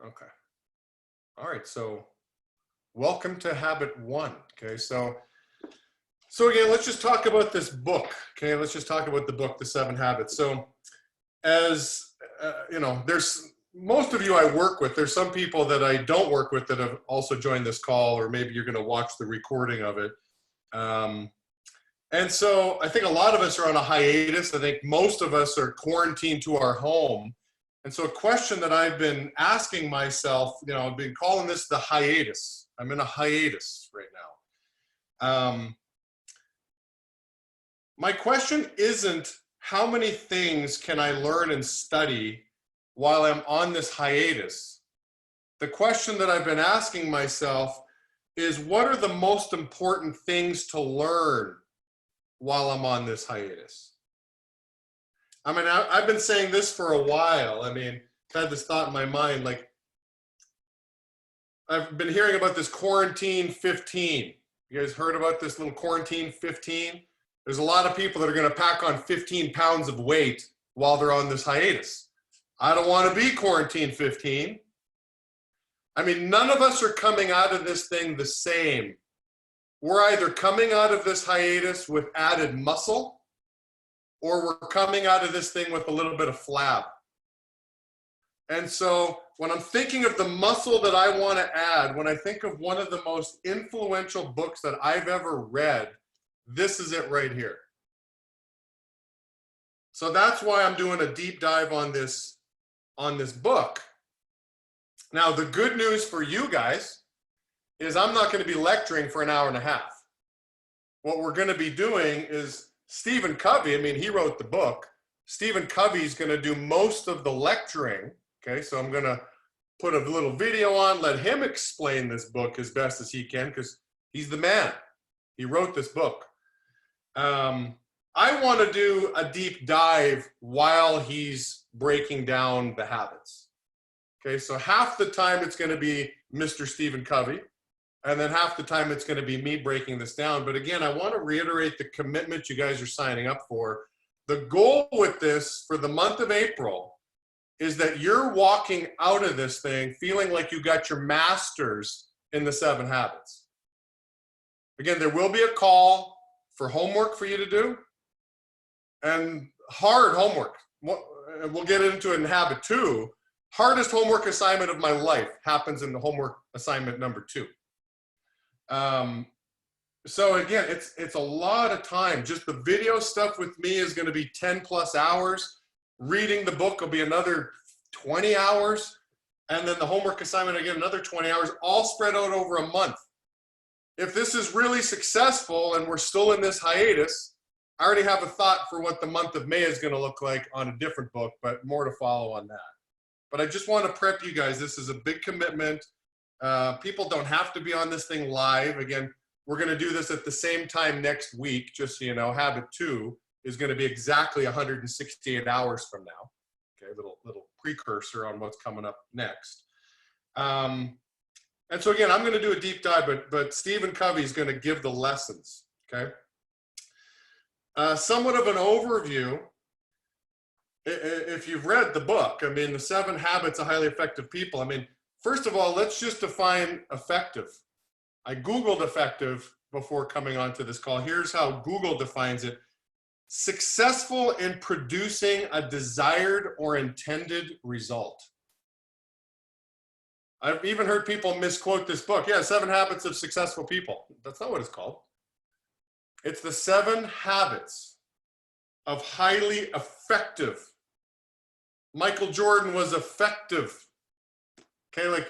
Okay. All right. So welcome to habit 1. Okay. So again, let's just talk about this book. Okay. Let's just talk about the book, The 7 Habits. So as there's most of you I work with. There's some people that I don't work with that have also joined this call, or maybe you're going to watch the recording of it. And so I think a lot of us are on a hiatus. I think most of us are quarantined to our home. And so a question that I've been asking myself, I've been calling this the hiatus. I'm in a hiatus right now. My question isn't how many things can I learn and study while I'm on this hiatus. The question that I've been asking myself is, what are the most important things to learn while I'm on this hiatus? I mean, I've been saying this for a while. I mean, I've had this thought in my mind, like, I've been hearing about this quarantine 15. You guys heard about this little quarantine 15? There's a lot of people that are going to pack on 15 pounds of weight while they're on this hiatus. I don't want to be quarantine 15. I mean, none of us are coming out of this thing the same. We're either coming out of this hiatus with added muscle, or we're coming out of this thing with a little bit of flab. And so when I'm thinking of the muscle that I want to add, when I think of one of the most influential books that I've ever read, this is it right here. So that's why I'm doing a deep dive on this book. Now, the good news for you guys is I'm not going to be lecturing for an hour and a half. What we're going to be doing is Stephen Covey, I mean, he wrote the book. Stephen Covey is going to do most of the lecturing. Okay, so I'm going to put a little video on, let him explain this book as best as he can, because he's the man. He wrote this book. I want to do a deep dive while he's breaking down the habits. Okay, so half the time it's going to be Mr. Stephen Covey, and then half the time it's going to be me breaking this down. But again, I want to reiterate the commitment you guys are signing up for. The goal with this for the month of April is that you're walking out of this thing feeling like you got your master's in the 7 habits. Again, there will be a call for homework for you to do, and hard homework. We'll get into it in habit 2. Hardest homework assignment of my life happens in the homework assignment number 2. So again, it's a lot of time. Just the video stuff with me is going to be 10 plus hours. Reading the book will be another 20 hours. And then the homework assignment, again, another 20 hours, all spread out over a month. If this is really successful and we're still in this hiatus, I already have a thought for what the month of May is going to look like on a different book, but more to follow on that. But I just want to prep you guys. This is a big commitment. People don't have to be on this thing live. Again, we're going to do this at the same time next week, just so you know. Habit 2 is going to be exactly 168 hours from now. Okay, little precursor on what's coming up next. And so again, I'm going to do a deep dive, but Stephen Covey is going to give the lessons. Okay. Somewhat of an overview. If you've read the book, I mean, the 7 Habits of Highly Effective People. I mean, first of all, let's just define effective. I Googled effective before coming onto this call. Here's how Google defines it. Successful in producing a desired or intended result. I've even heard people misquote this book. Yeah, 7 Habits of Successful People. That's not what it's called. It's the 7 Habits of Highly Effective. Michael Jordan was effective. Okay, like,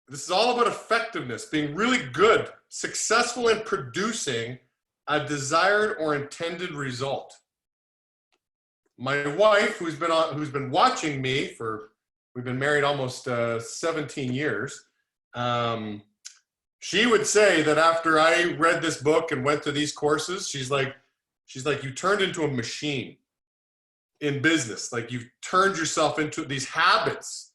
this is all about effectiveness, being really good, successful in producing a desired or intended result. My wife, who's been watching me for, we've been married almost 17 years. She would say that after I read this book and went to these courses, she's like, you turned into a machine in business. Like, you've turned yourself into these habits.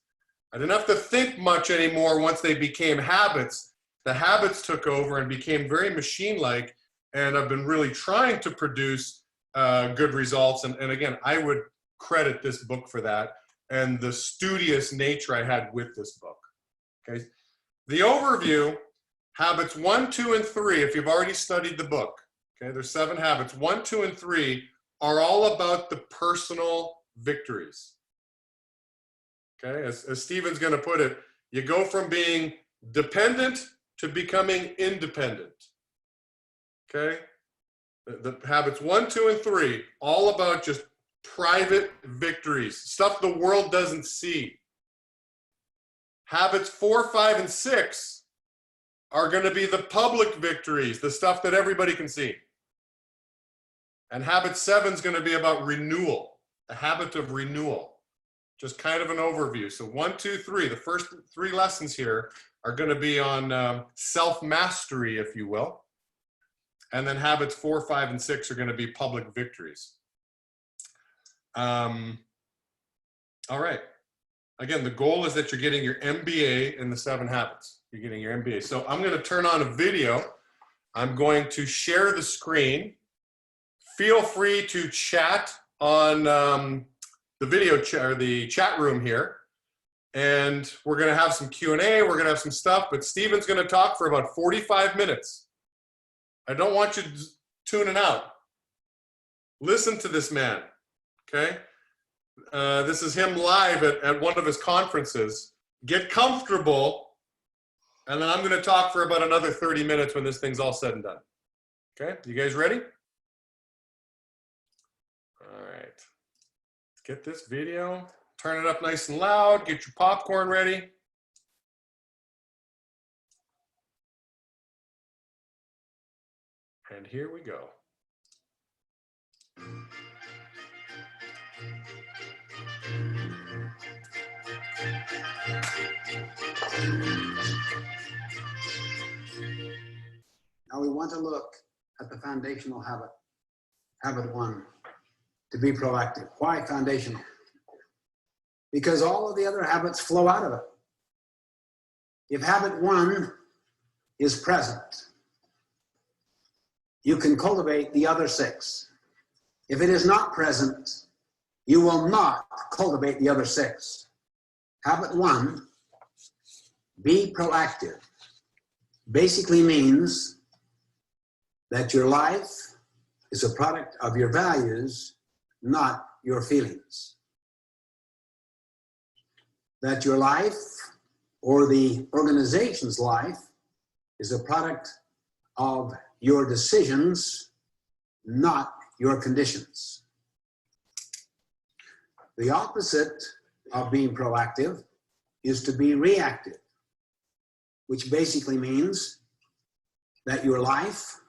I didn't have to think much anymore once they became habits. The habits took over and became very machine-like, and I've been really trying to produce good results. And again, I would credit this book for that. and the studious nature I had with this book. Okay. The overview, habits 1, 2, and 3, if you've already studied the book, okay, there's 7 habits. 1, 2, and 3 are all about the personal victories. Okay, as Stephen's going to put it, you go from being dependent to becoming independent. Okay, the habits 1, 2, and 3, all about just private victories, stuff the world doesn't see. Habits 4, 5, and 6 are going to be the public victories, the stuff that everybody can see. And habit 7 is going to be about renewal, the habit of renewal. Just kind of an overview. So 1, 2, 3, the first 3 lessons here are going to be on self-mastery, if you will. And then habits 4, 5, and 6 are going to be public victories. All right. Again, the goal is that you're getting your MBA in the 7 habits. You're getting your MBA. So I'm going to turn on a video. I'm going to share the screen. Feel free to chat on the video or the chat room here. And we're going to have some Q&A. We're going to have some stuff. But Stephen's going to talk for about 45 minutes. I don't want you tuning out. Listen to this man. Okay? This is him live at one of his conferences. Get comfortable, and then I'm going to talk for about another 30 minutes when this thing's all said and done. Okay, you guys ready? All right, let's get this video. Turn it up nice and loud. Get your popcorn ready. And here we go. Now we want to look at the foundational habit, habit 1, to be proactive. Why foundational? Because all of the other habits flow out of it. If habit 1 is present, you can cultivate the other 6. If it is not present, you will not cultivate the other 6. Habit 1, be proactive, basically means that your life is a product of your values, not your feelings. That your life, or the organization's life, is a product of your decisions, not your conditions. The opposite of being proactive is to be reactive, which basically means that your life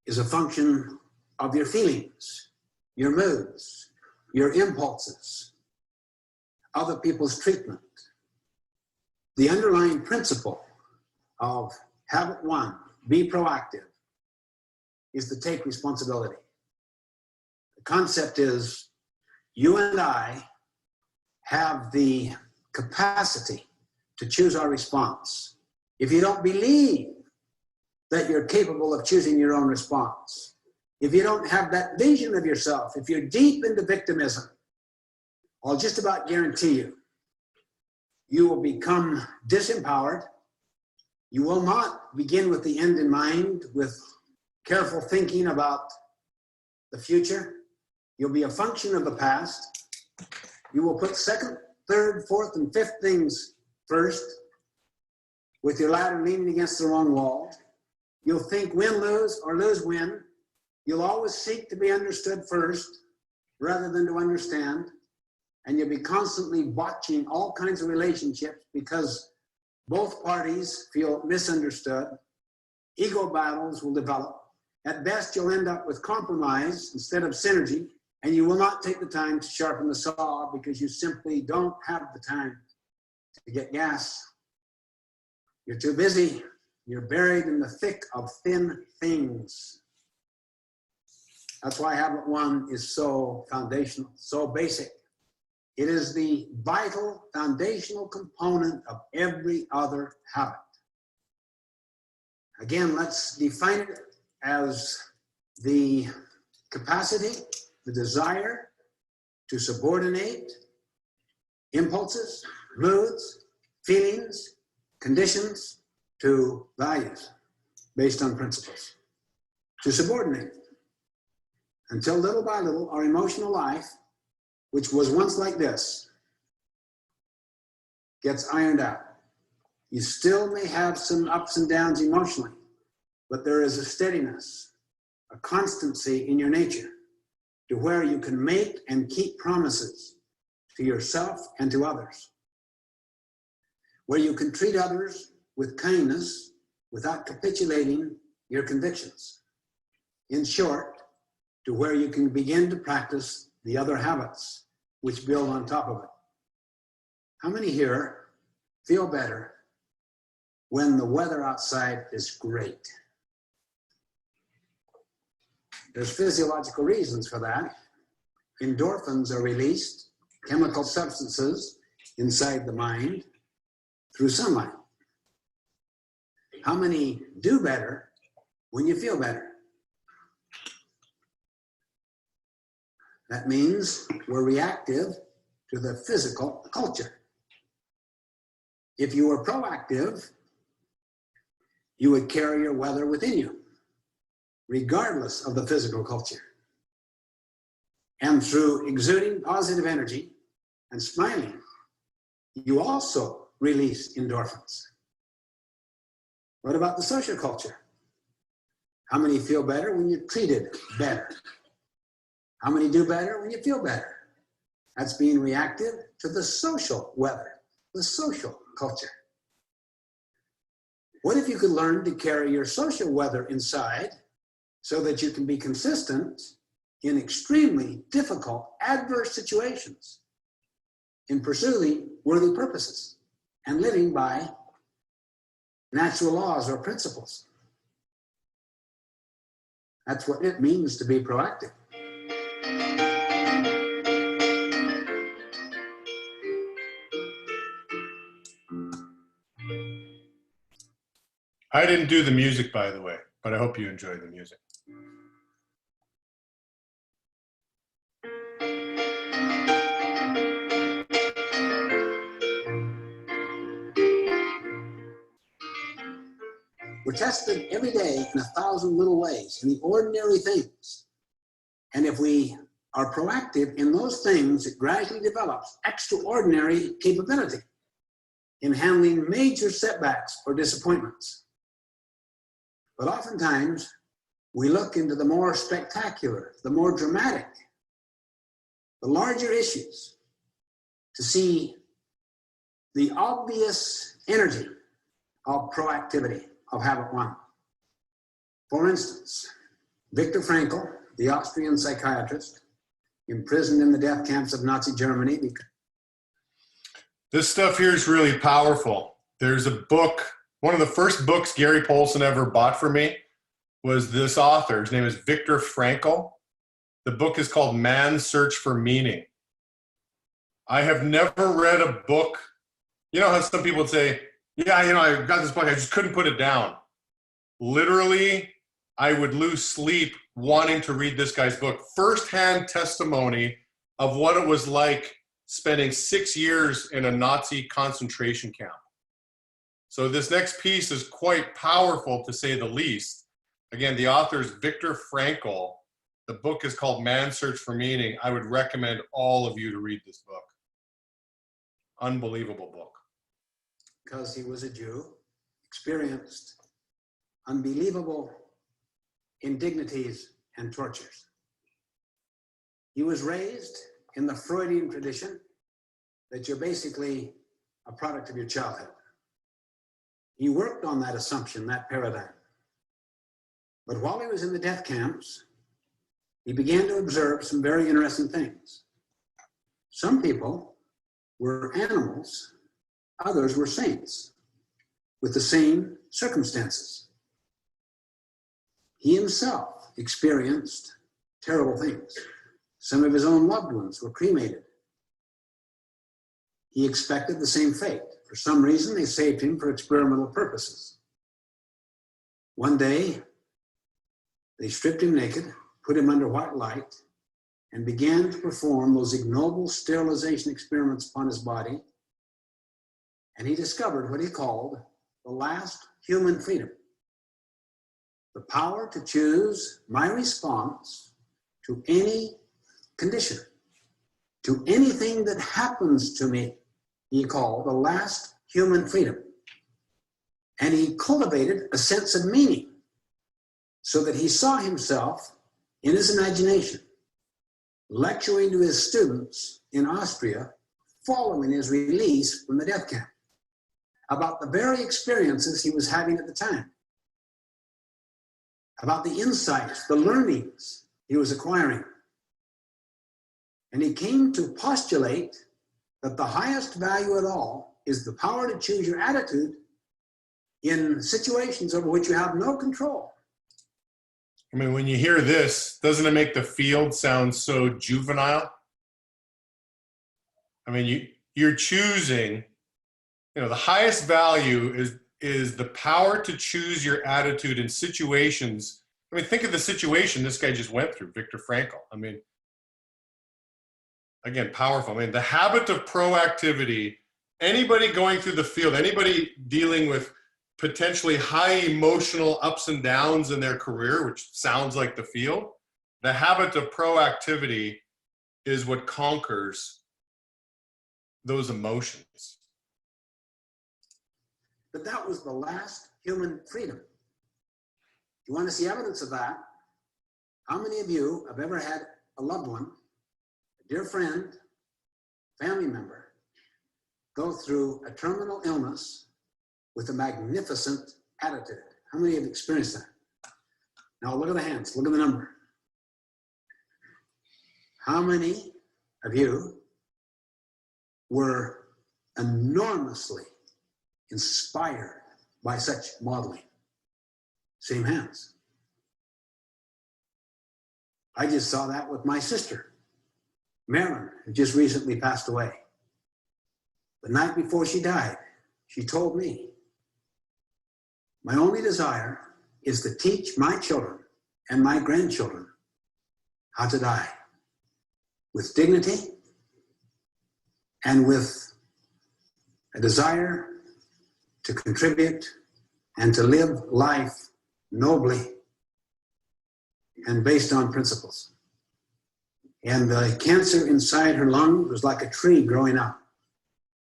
is a function of your feelings, your moods, your impulses, other people's treatment. The underlying principle of habit 1, be proactive, is to take responsibility. The concept is you and I have the capacity to choose our response. If you don't believe that you're capable of choosing your own response, if you don't have that vision of yourself, if you're deep into victimism, I'll just about guarantee you, you will become disempowered. You will not begin with the end in mind, with careful thinking about the future. You'll be a function of the past. You will put second, third, fourth, and fifth things first, with your ladder leaning against the wrong wall. You'll think win, lose, or lose, win. You'll always seek to be understood first, rather than to understand. And you'll be constantly botching all kinds of relationships because both parties feel misunderstood. Ego battles will develop. At best, you'll end up with compromise instead of synergy, and you will not take the time to sharpen the saw because you simply don't have the time to get gas. You're too busy. You're buried in the thick of thin things. That's why habit 1 is so foundational, so basic. It is the vital, foundational component of every other habit. Again, let's define it as the capacity, the desire to subordinate impulses, moods, feelings, conditions to values based on principles. To subordinate until little by little our emotional life, which was once like this, gets ironed out. You still may have some ups and downs emotionally, but there is a steadiness, a constancy in your nature to where you can make and keep promises to yourself and to others, where you can treat others with kindness without capitulating your convictions. In short, to where you can begin to practice the other habits which build on top of it. How many here feel better when the weather outside is great? There's physiological reasons for that. Endorphins are released, chemical substances inside the mind through sunlight. How many do better when you feel better? That means we're reactive to the physical culture. If you were proactive, you would carry your weather within you, regardless of the physical culture. And through exuding positive energy and smiling, you also release endorphins. What about the social culture? How many feel better when you're treated better? How many do better when you feel better? That's being reactive to the social weather, the social culture. What if you could learn to carry your social weather inside so that you can be consistent in extremely difficult, adverse situations in pursuing worthy purposes and living by natural laws or principles? That's what it means to be proactive. I didn't do the music, by the way, but I hope you enjoy the music. We're tested every day in 1,000 little ways, in the ordinary things. And if we are proactive in those things, it gradually develops extraordinary capability in handling major setbacks or disappointments. But oftentimes, we look into the more spectacular, the more dramatic, the larger issues to see the obvious energy of proactivity, of habit one. For instance, Viktor Frankl, the Austrian psychiatrist, imprisoned in the death camps of Nazi Germany. This stuff here is really powerful. There's a book, one of the first books Gary Polson ever bought for me was this author. His name is Viktor Frankl. The book is called Man's Search for Meaning. I have never read a book. You know how some people would say, yeah, I got this book, I just couldn't put it down. Literally, I would lose sleep wanting to read this guy's book. First-hand testimony of what it was like spending 6 years in a Nazi concentration camp. So this next piece is quite powerful, to say the least. Again, the author is Viktor Frankl. The book is called Man's Search for Meaning. I would recommend all of you to read this book. Unbelievable book. Because he was a Jew, experienced unbelievable indignities and tortures. He was raised in the Freudian tradition that you're basically a product of your childhood. He worked on that assumption, that paradigm. But while he was in the death camps, he began to observe some very interesting things. Some people were animals, others were saints with the same circumstances. He himself experienced terrible things. Some of his own loved ones were cremated. He expected the same fate. For some reason, they saved him for experimental purposes. One day, they stripped him naked, put him under white light, and began to perform those ignoble sterilization experiments upon his body. And he discovered what he called the last human freedom, the power to choose my response to any condition, to anything that happens to me. He called the last human freedom. And he cultivated a sense of meaning so that he saw himself in his imagination lecturing to his students in Austria following his release from the death camp about the very experiences he was having at the time, about the insights, the learnings he was acquiring. And he came to postulate that the highest value at all is the power to choose your attitude in situations over which you have no control. I mean, when you hear this, doesn't it make the field sound so juvenile? I mean, you're choosing, the highest value is the power to choose your attitude in situations. I mean, think of the situation this guy just went through, Viktor Frankl. I mean, again, powerful. I mean, the habit of proactivity, anybody going through the field, anybody dealing with potentially high emotional ups and downs in their career, which sounds like the field, the habit of proactivity is what conquers those emotions. But that was the last human freedom. You want to see evidence of that? How many of you have ever had a loved one, a dear friend, family member, go through a terminal illness with a magnificent attitude? How many have experienced that? Now look at the hands, look at the number. How many of you were enormously inspired by such modeling? Same hands. I just saw that with my sister, Marilyn, who just recently passed away. The night before she died, she told me, my only desire is to teach my children and my grandchildren how to die with dignity and with a desire to contribute and to live life nobly and based on principles. And the cancer inside her lung was like a tree growing up.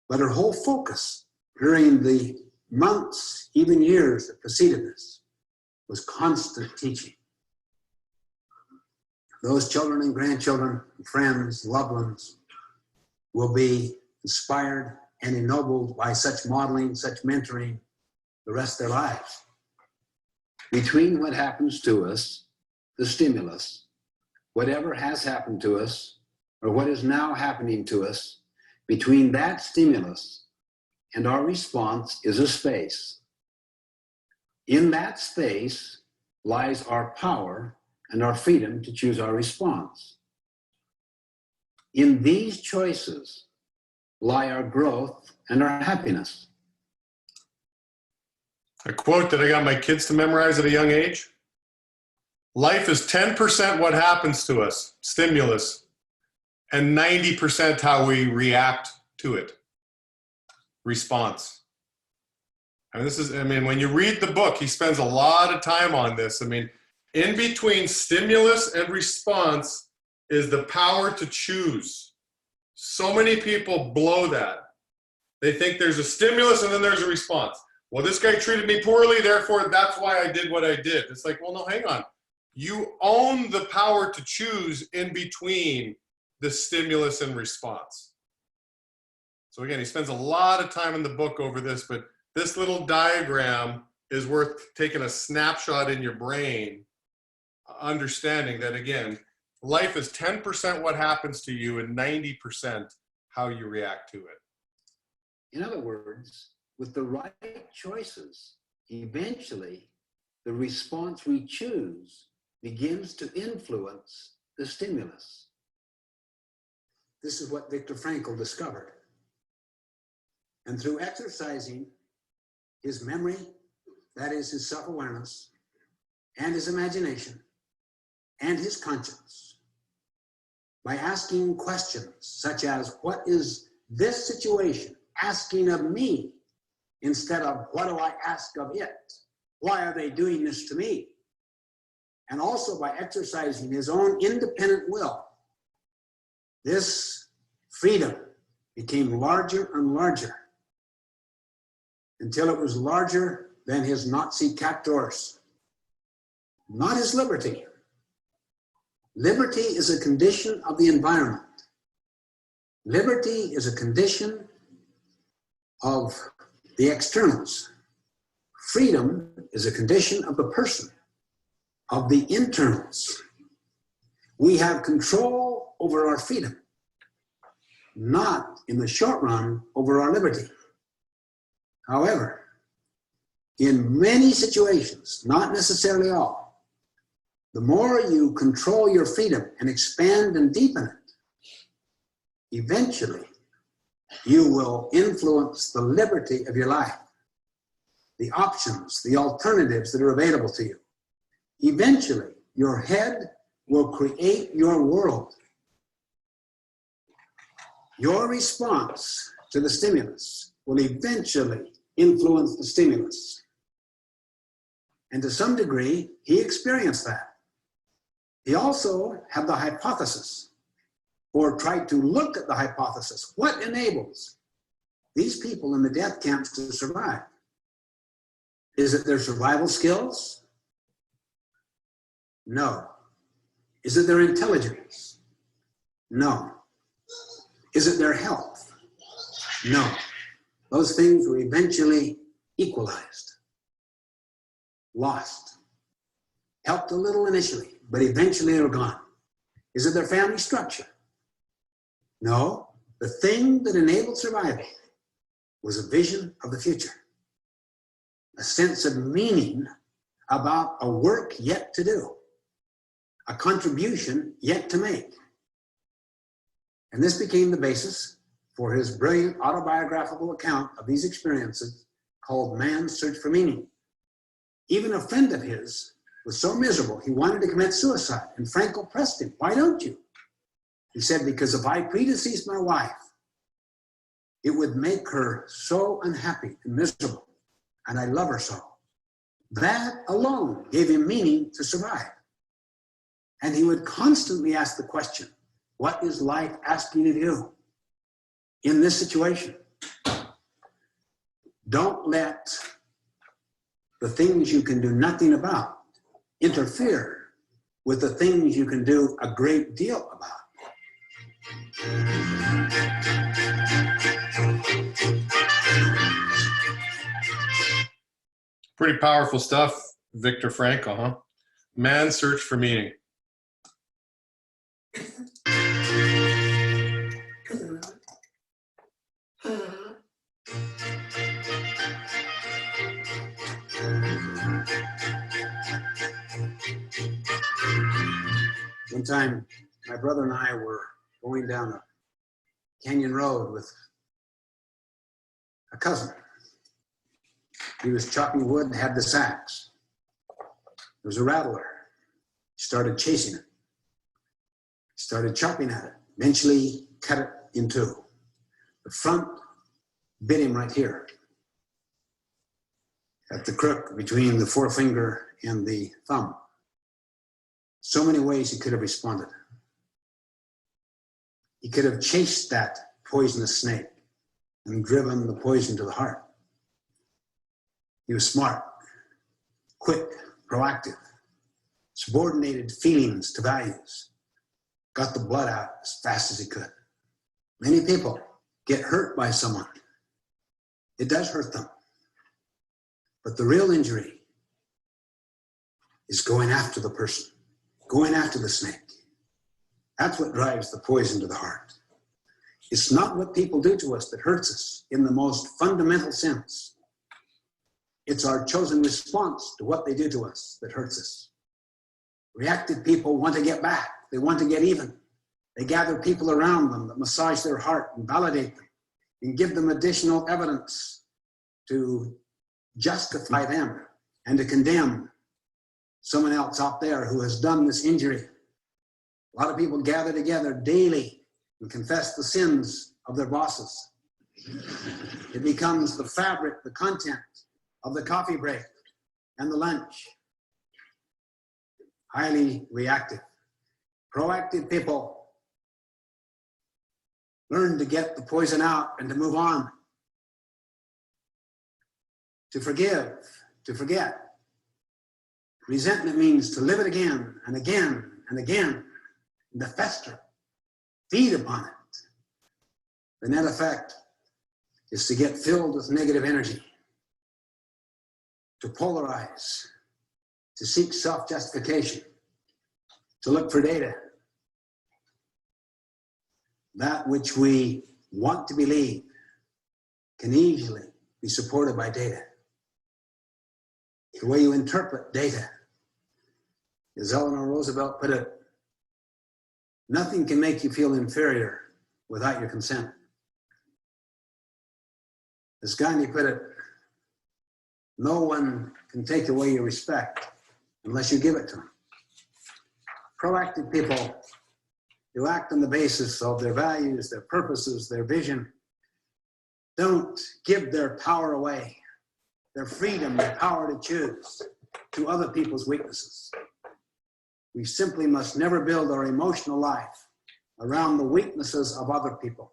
But her whole focus during the months, even years that preceded this, was constant teaching. Those children and grandchildren, friends, loved ones will be inspired and ennobled by such modeling, such mentoring the rest of their lives. Between what happens to us, the stimulus, whatever has happened to us, or what is now happening to us, between that stimulus and our response is a space. In that space lies our power and our freedom to choose our response. In these choices lie our growth and our happiness. A quote that I got my kids to memorize at a young age: life is 10% what happens to us, stimulus, and 90% how we react to it, response. When you read the book, he spends a lot of time on this. In between stimulus and response is the power to choose. So many people blow that. They think there's a stimulus and then there's a response. Well, this guy treated me poorly, therefore that's why I did what I did. It's like, well, no, hang on. You own the power to choose in between the stimulus and response. So again, he spends a lot of time in the book over this, but this little diagram is worth taking a snapshot in your brain, understanding that, again, life is 10% what happens to you and 90% how you react to it. In other words, with the right choices, eventually the response we choose begins to influence the stimulus. This is what Viktor Frankl discovered. And through exercising his memory, that is his self-awareness, and his imagination, and his conscience, by asking questions such as, what is this situation asking of me, instead of what do I ask of it? Why are they doing this to me? And also by exercising his own independent will, this freedom became larger and larger until it was larger than his Nazi captors. Not his liberty. Liberty is a condition of the environment. Liberty is a condition of the externals. Freedom is a condition of the person, of the internals. We have control over our freedom, not in the short run over our liberty. However, in many situations, not necessarily all, the more you control your freedom and expand and deepen it, eventually you will influence the liberty of your life, the options, the alternatives that are available to you. Eventually, your head will create your world. Your response to the stimulus will eventually influence the stimulus. And to some degree, he experienced that. He also had the hypothesis, or tried to look at the hypothesis. What enables these people in the death camps to survive? Is it their survival skills? No. Is it their intelligence? No. Is it their health? No. Those things were eventually equalized, lost, helped a little initially, but eventually they were gone. Is it their family structure? No. The thing that enabled survival was a vision of the future, a sense of meaning about a work yet to do, a contribution yet to make. And this became the basis for his brilliant autobiographical account of these experiences called Man's Search for Meaning. Even a friend of his was so miserable, he wanted to commit suicide. And Frankel pressed him, why don't you? He said, because if I predeceased my wife, it would make her so unhappy and miserable, and I love her so. That alone gave him meaning to survive. And he would constantly ask the question, what is life asking of you in this situation? Don't let the things you can do nothing about interfere with the things you can do a great deal about. Pretty powerful stuff, Viktor Frankl, huh? Man's Search for Meaning. One time, my brother and I were going down a canyon road with a cousin. He was chopping wood and had the sax. There was a rattler. He started chasing it. He started chopping at it. Eventually cut it in two. The front bit him right here, at the crook between the forefinger and the thumb. So many ways he could have responded. He could have chased that poisonous snake and driven the poison to the heart. He was smart, quick, proactive, subordinated feelings to values, got the blood out as fast as he could. Many people get hurt by someone. It does hurt them. But the real injury is going after the person, going after the snake. That's what drives the poison to the heart. It's not what people do to us that hurts us in the most fundamental sense. It's our chosen response to what they do to us that hurts us. Reactive people want to get back. They want to get even. They gather people around them that massage their heart and validate them and give them additional evidence to justify them and to condemn someone else out there who has done this injury. A lot of people gather together daily and confess the sins of their bosses. It becomes the fabric, the content of the coffee break and the lunch. Highly reactive. Proactive people learn to get the poison out and to move on. To forgive, to forget. Resentment means to live it again and again and again, and to fester, feed upon it. The net effect is to get filled with negative energy, to polarize, to seek self-justification, to look for data. That which we want to believe can easily be supported by data. The way you interpret data, as Eleanor Roosevelt put it, nothing can make you feel inferior without your consent. As Gandhi put it, no one can take away your respect unless you give it to them. Proactive people who act on the basis of their values, their purposes, their vision, don't give their power away, their freedom, their power to choose, to other people's weaknesses. We simply must never build our emotional life around the weaknesses of other people.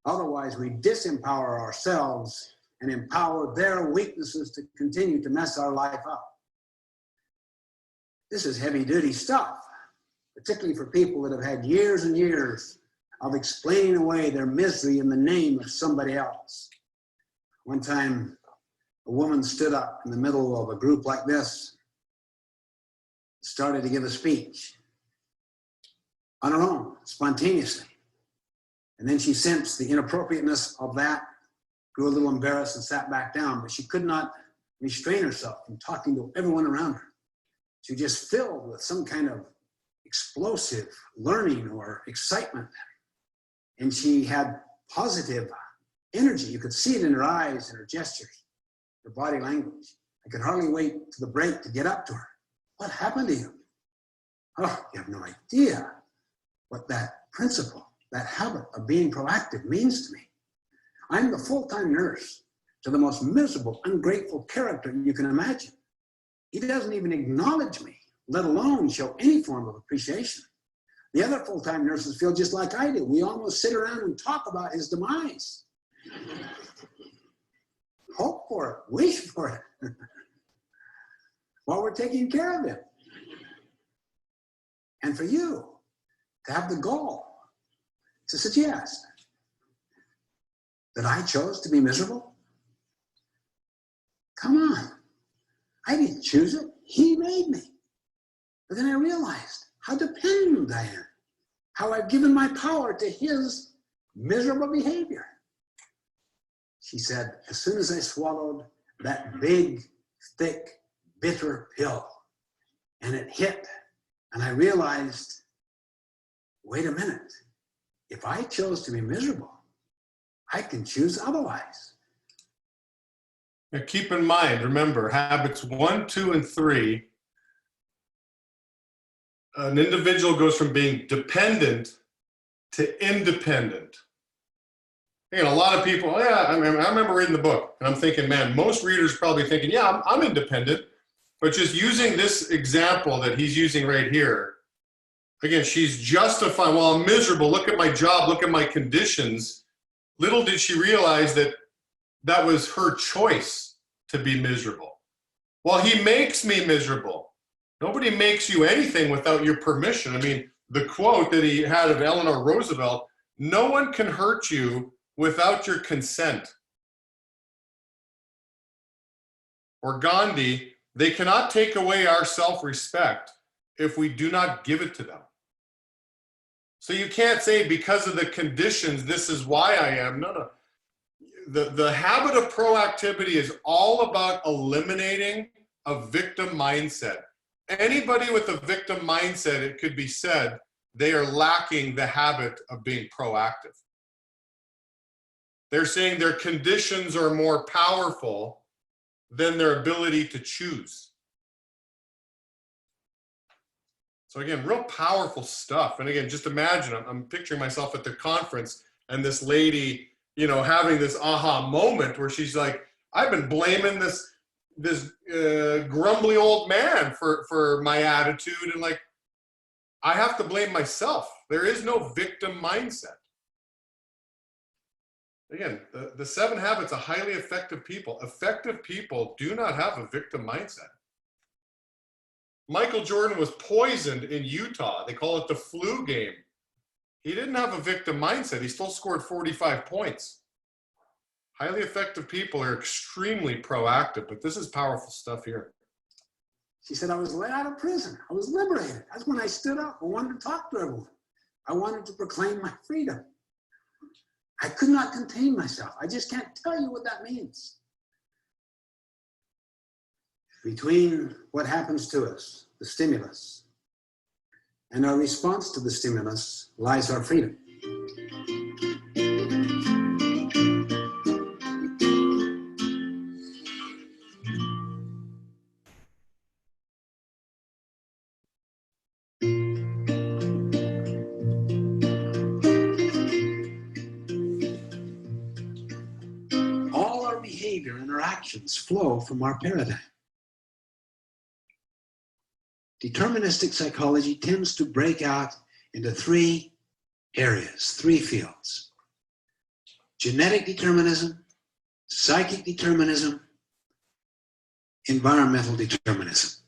Otherwise, we disempower ourselves and empower their weaknesses to continue to mess our life up. This is heavy-duty stuff, particularly for people that have had years and years of explaining away their misery in the name of somebody else. One time, a woman stood up in the middle of a group like this, started to give a speech on her own, spontaneously. And then she sensed the inappropriateness of that, grew a little embarrassed and sat back down, but she could not restrain herself from talking to everyone around her. She was just filled with some kind of explosive learning or excitement. And she had positive energy. You could see it in her eyes and her gestures, her body language. I could hardly wait to the break to get up to her. What happened to you? Oh, you have no idea what that principle, that habit of being proactive means to me. I'm the full-time nurse to the most miserable, ungrateful character you can imagine. He doesn't even acknowledge me, let alone show any form of appreciation. The other full-time nurses feel just like I do. We almost sit around and talk about his demise. Hope for it, wish for it, while we're taking care of him. And for you to have the gall to suggest that I chose to be miserable? Come on. I didn't choose it. He made me. But then I realized how dependent I am, how I've given my power to his miserable behavior. She said, as soon as I swallowed that big, thick, bitter pill, and it hit, and I realized, wait a minute, if I chose to be miserable, I can choose otherwise. Now keep in mind, remember, habits 1, 2, and 3, an individual goes from being dependent to independent. And a lot of people, yeah, I remember reading the book, and I'm thinking, man, most readers probably thinking, yeah, I'm independent. But just using this example that he's using right here, again, she's justifying, well, I'm miserable. Look at my job. Look at my conditions. Little did she realize that that was her choice to be miserable. Well, he makes me miserable. Nobody makes you anything without your permission. I mean, the quote that he had of Eleanor Roosevelt, no one can hurt you without your consent. Or Gandhi, they cannot take away our self-respect if we do not give it to them. So you can't say because of the conditions, this is why I am. No. The habit of proactivity is all about eliminating a victim mindset. Anybody with a victim mindset, it could be said, they are lacking the habit of being proactive. They're saying their conditions are more powerful than their ability to choose. So again, real powerful stuff. And again, just imagine, I'm picturing myself at the conference and this lady, you know, having this aha moment where she's like, I've been blaming this grumbly old man for my attitude, and like, I have to blame myself. There is no victim mindset. Again, the 7 habits of highly effective people. Effective people do not have a victim mindset. Michael Jordan was poisoned in Utah. They call it the flu game. He didn't have a victim mindset. He still scored 45 points. Highly effective people are extremely proactive, but this is powerful stuff here. She said, I was let out of prison. I was liberated. That's when I stood up. I wanted to talk to everyone. I wanted to proclaim my freedom. I could not contain myself. I just can't tell you what that means. Between what happens to us, the stimulus, and our response to the stimulus lies our freedom. All our behavior and our actions flow from our paradigm. Deterministic psychology tends to break out into 3 areas, 3 fields: genetic determinism, psychic determinism, environmental determinism.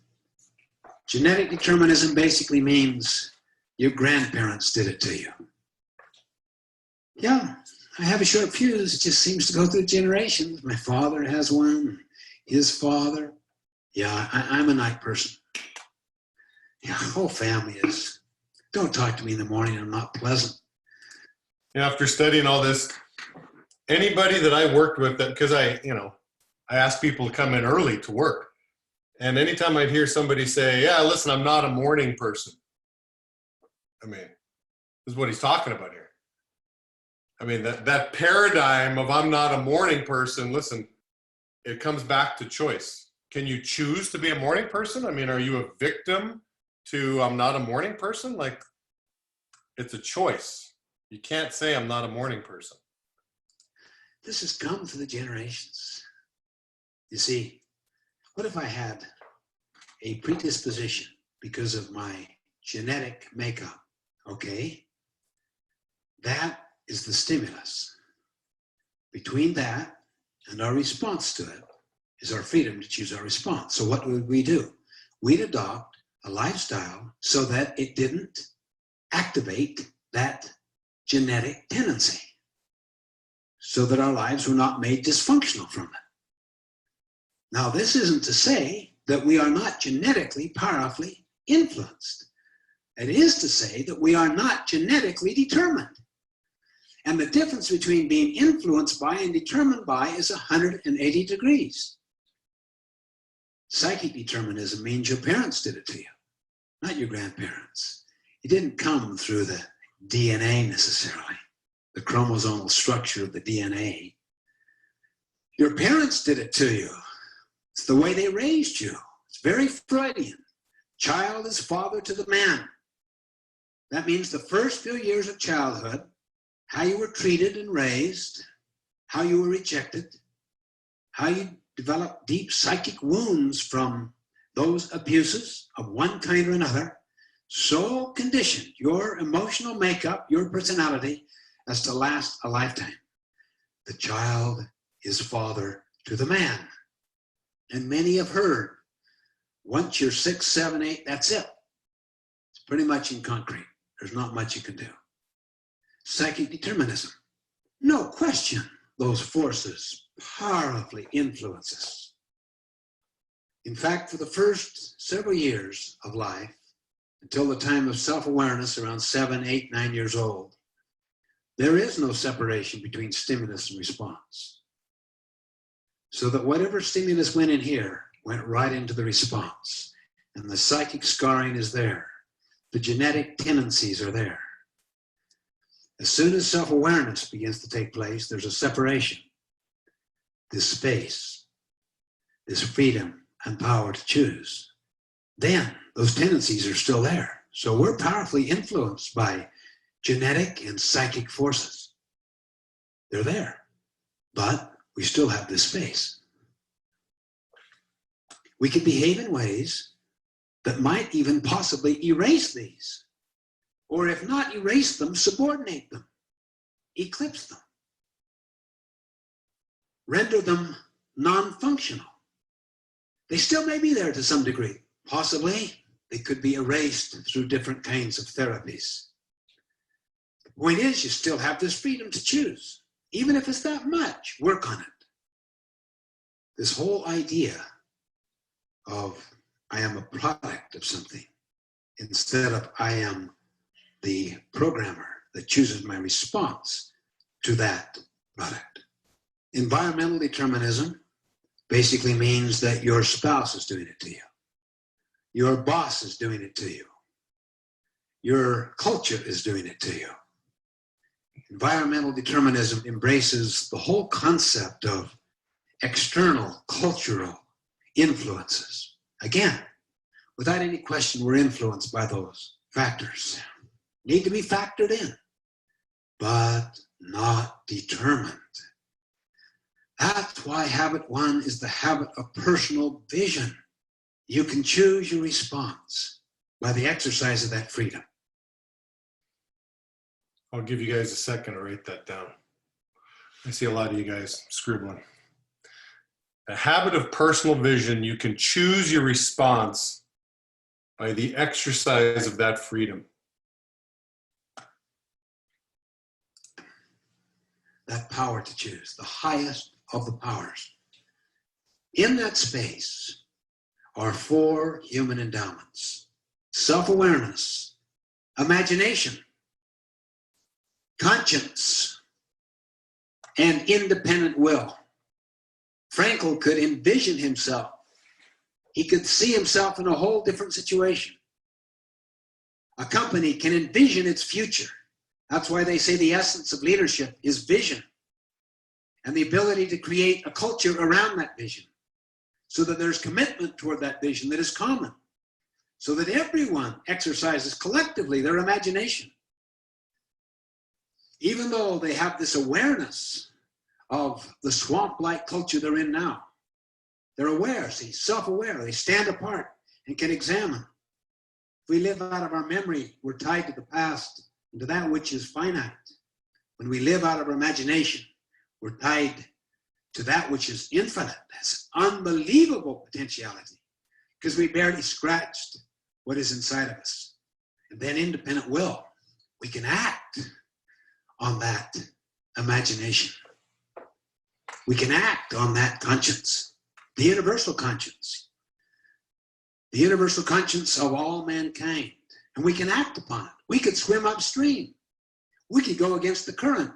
Genetic determinism basically means your grandparents did it to you. Yeah, I have a short fuse. It just seems to go through generations. My father has one, his father. Yeah, I'm a night person. Yeah, whole family is. Don't talk to me in the morning. I'm not pleasant. After studying all this, anybody that I worked with, that because I asked people to come in early to work, and anytime I'd hear somebody say, "Yeah, listen, I'm not a morning person," I mean, this is what he's talking about here. I mean, that paradigm of I'm not a morning person. Listen, it comes back to choice. Can you choose to be a morning person? I mean, are you a victim to I'm not a morning person? Like, it's a choice. You can't say I'm not a morning person. This has come through the generations. You see, what if I had a predisposition because of my genetic makeup? Okay, that is the stimulus. Between that and our response to it is our freedom to choose our response. So what would we do? We'd adopt a lifestyle so that it didn't activate that genetic tendency, so that our lives were not made dysfunctional from it. Now, this isn't to say that we are not genetically powerfully influenced. It is to say that we are not genetically determined. And the difference between being influenced by and determined by is 180 degrees. Psychic determinism means your parents did it to you, not your grandparents. It didn't come through the DNA necessarily, the chromosomal structure of the DNA. Your parents did it to you. It's the way they raised you. It's very Freudian. Child is father to the man. That means the first few years of childhood, how you were treated and raised, how you were rejected, how you developed deep psychic wounds from those abuses of one kind or another, so conditioned your emotional makeup, your personality, as to last a lifetime. The child is father to the man. And many have heard, once you're 6, 7, 8, that's it. It's pretty much in concrete. There's not much you can do. Psychic determinism. No question, those forces powerfully influence us. In fact, for the first several years of life, until the time of self-awareness around 7, 8, 9 years old, there is no separation between stimulus and response. So that whatever stimulus went in here went right into the response. And the psychic scarring is there. The genetic tendencies are there. As soon as self-awareness begins to take place, there's a separation. This space, this freedom and power to choose. Then those tendencies are still there. So we're powerfully influenced by genetic and psychic forces. They're there, but we still have this space. We can behave in ways that might even possibly erase these, or if not erase them, subordinate them, eclipse them, render them non-functional. They still may be there to some degree. Possibly they could be erased through different kinds of therapies. The point is, you still have this freedom to choose. Even if it's that much, work on it. This whole idea of I am a product of something instead of I am the programmer that chooses my response to that product. Environmental determinism basically means that your spouse is doing it to you. Your boss is doing it to you. Your culture is doing it to you. Environmental determinism embraces the whole concept of external cultural influences. Again, without any question, we're influenced by those factors. Need to be factored in, but not determined. That's why habit 1 is the habit of personal vision. You can choose your response by the exercise of that freedom. I'll give you guys a second to write that down. I see a lot of you guys scribbling. A habit of personal vision, you can choose your response by the exercise of that freedom. That power to choose, the highest of the powers. In that space are 4 human endowments: self-awareness, imagination, conscience, and independent will. Frankl could envision himself. He could see himself in a whole different situation. A company can envision its future. That's why they say the essence of leadership is vision and the ability to create a culture around that vision so that there's commitment toward that vision that is common, so that everyone exercises collectively their imagination. Even though they have this awareness of the swamp-like culture they're in now, they're aware, see, self-aware. They stand apart and can examine. If we live out of our memory, we're tied to the past and to that which is finite. When we live out of our imagination, we're tied to that which is infinite, has unbelievable potentiality, because we barely scratched what is inside of us. And then independent will. We can act on that imagination. We can act on that conscience, the universal conscience of all mankind, and we can act upon it. We could swim upstream. We could go against the current.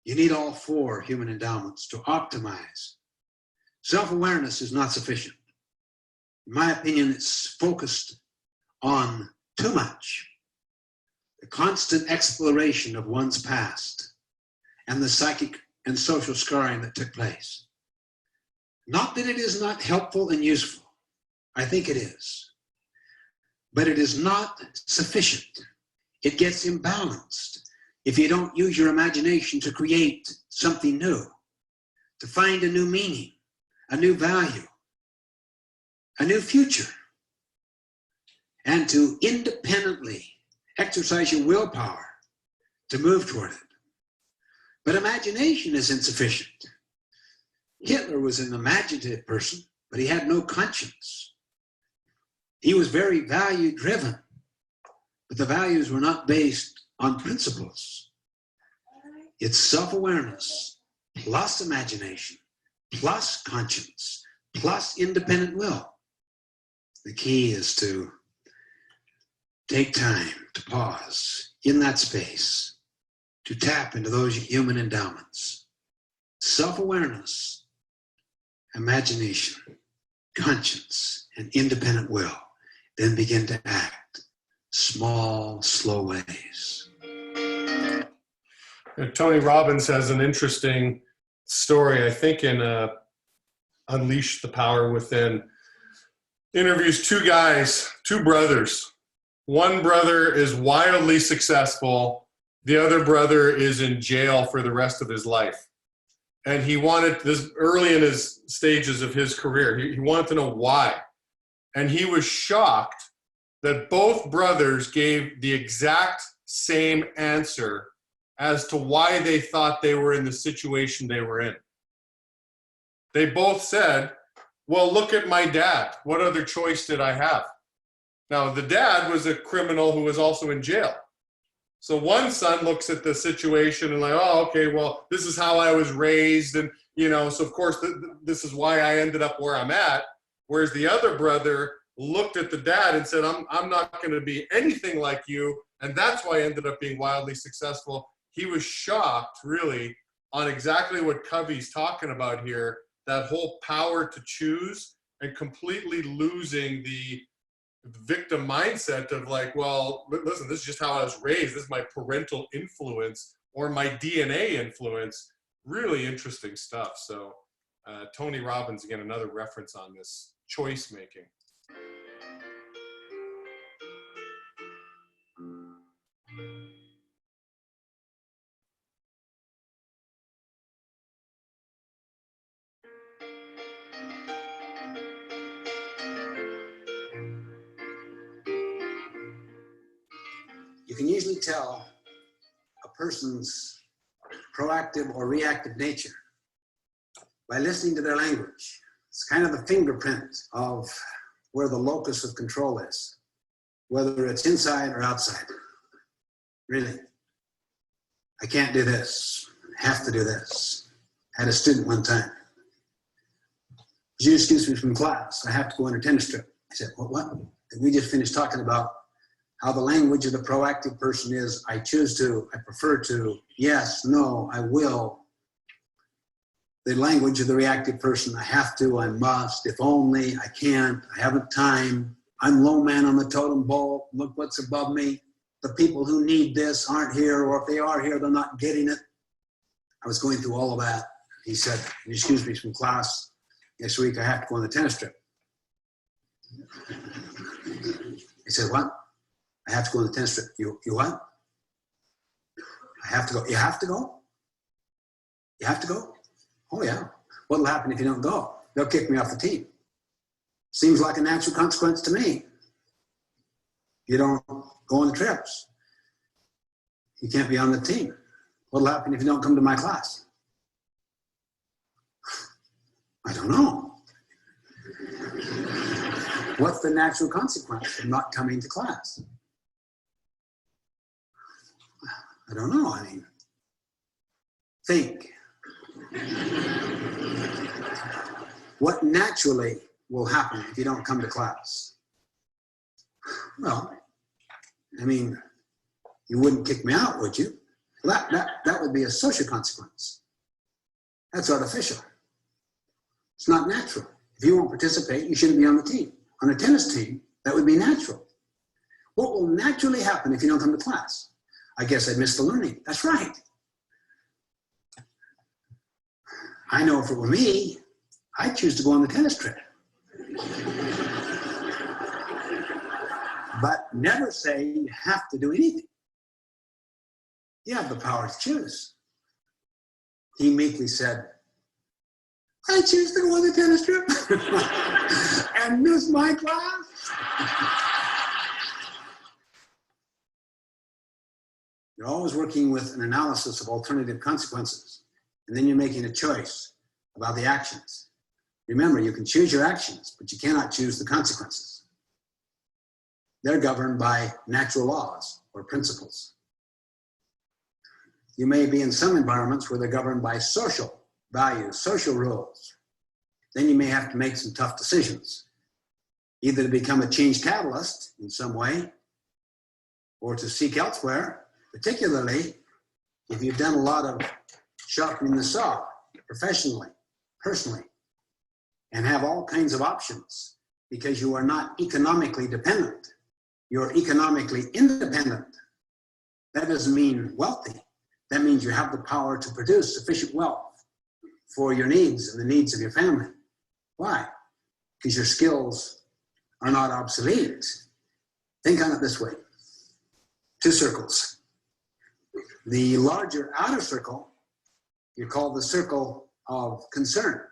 You need all 4 human endowments to optimize. Self-awareness is not sufficient. In my opinion, it's focused on too much. The constant exploration of one's past and the psychic and social scarring that took place. Not that it is not helpful and useful. I think it is. But it is not sufficient. It gets imbalanced if you don't use your imagination to create something new, to find a new meaning, a new value, a new future, and to independently exercise your willpower to move toward it. But imagination is insufficient. Hitler was an imaginative person, but he had no conscience. He was very value-driven, but the values were not based on principles. It's self-awareness plus imagination plus conscience plus independent will. The key is to take time to pause in that space, to tap into those human endowments: self-awareness, imagination, conscience, and independent will. Then begin to act small, slow ways. Tony Robbins has an interesting story, I think, in Unleash the Power Within. Interviews 2 guys, 2 brothers, One brother is wildly successful. The other brother is in jail for the rest of his life. And he wanted this early in his stages of his career. He wanted to know why. And he was shocked that both brothers gave the exact same answer as to why they thought they were in the situation they were in. They both said, well, look at my dad. What other choice did I have? Now, the dad was a criminal who was also in jail. So one son looks at the situation and like, oh, okay, well, this is how I was raised. And, you know, so of course, this is why I ended up where I'm at. Whereas the other brother looked at the dad and said, I'm not going to be anything like you. And that's why I ended up being wildly successful. He was shocked, really, on exactly what Covey's talking about here, that whole power to choose and completely losing the victim mindset of like, well, listen, this is just how I was raised. This is my parental influence or my DNA influence. Really interesting stuff. So Tony Robbins, again, another reference on this choice making. You can usually tell a person's proactive or reactive nature by listening to their language. It's kind of the fingerprint of where the locus of control is, whether it's inside or outside. Really. I can't do this. I have to do this. I had a student one time. Would you excuse me from class? I have to go on a tennis trip. I said, what? And we just finished talking about how the language of the proactive person is, I choose to, I prefer to, yes, no, I will. The language of the reactive person, I have to, I must, if only, I can't, I haven't time, I'm low man on the totem pole, look what's above me. The people who need this aren't here, or if they are here, they're not getting it. I was going through all of that. He said, excuse me from class, next week I have to go on the tennis trip. He said, what? I have to go on the tennis trip. You what? I have to go. You have to go? You have to go? Oh, yeah. What'll happen if you don't go? They'll kick me off the team. Seems like a natural consequence to me. You don't go on the trips. You can't be on the team. What'll happen if you don't come to my class? I don't know. What's the natural consequence of not coming to class? I don't know. I mean, think. What naturally will happen if you don't come to class? Well, I mean, you wouldn't kick me out, would you? That would be a social consequence. That's artificial. It's not natural. If you won't participate, you shouldn't be on the team. On a tennis team, that would be natural. What will naturally happen if you don't come to class? I guess I'd miss the learning. That's right. I know if it were me, I'd choose to go on the tennis trip. But never say you have to do anything. You have the power to choose. He meekly said, I choose to go on the tennis trip and miss my class. You're always working with an analysis of alternative consequences, and then you're making a choice about the actions. Remember, you can choose your actions, but you cannot choose the consequences. They're governed by natural laws or principles. You may be in some environments where they're governed by social values, social rules. Then you may have to make some tough decisions, either to become a change catalyst in some way or to seek elsewhere, particularly if you've done a lot of sharpening the saw professionally, personally, and have all kinds of options because you are not economically dependent. You're economically independent. That doesn't mean wealthy. That means you have the power to produce sufficient wealth for your needs and the needs of your family. Why? Because your skills are not obsolete. Think on it this way. Two circles. The larger outer circle, you call the circle of concern.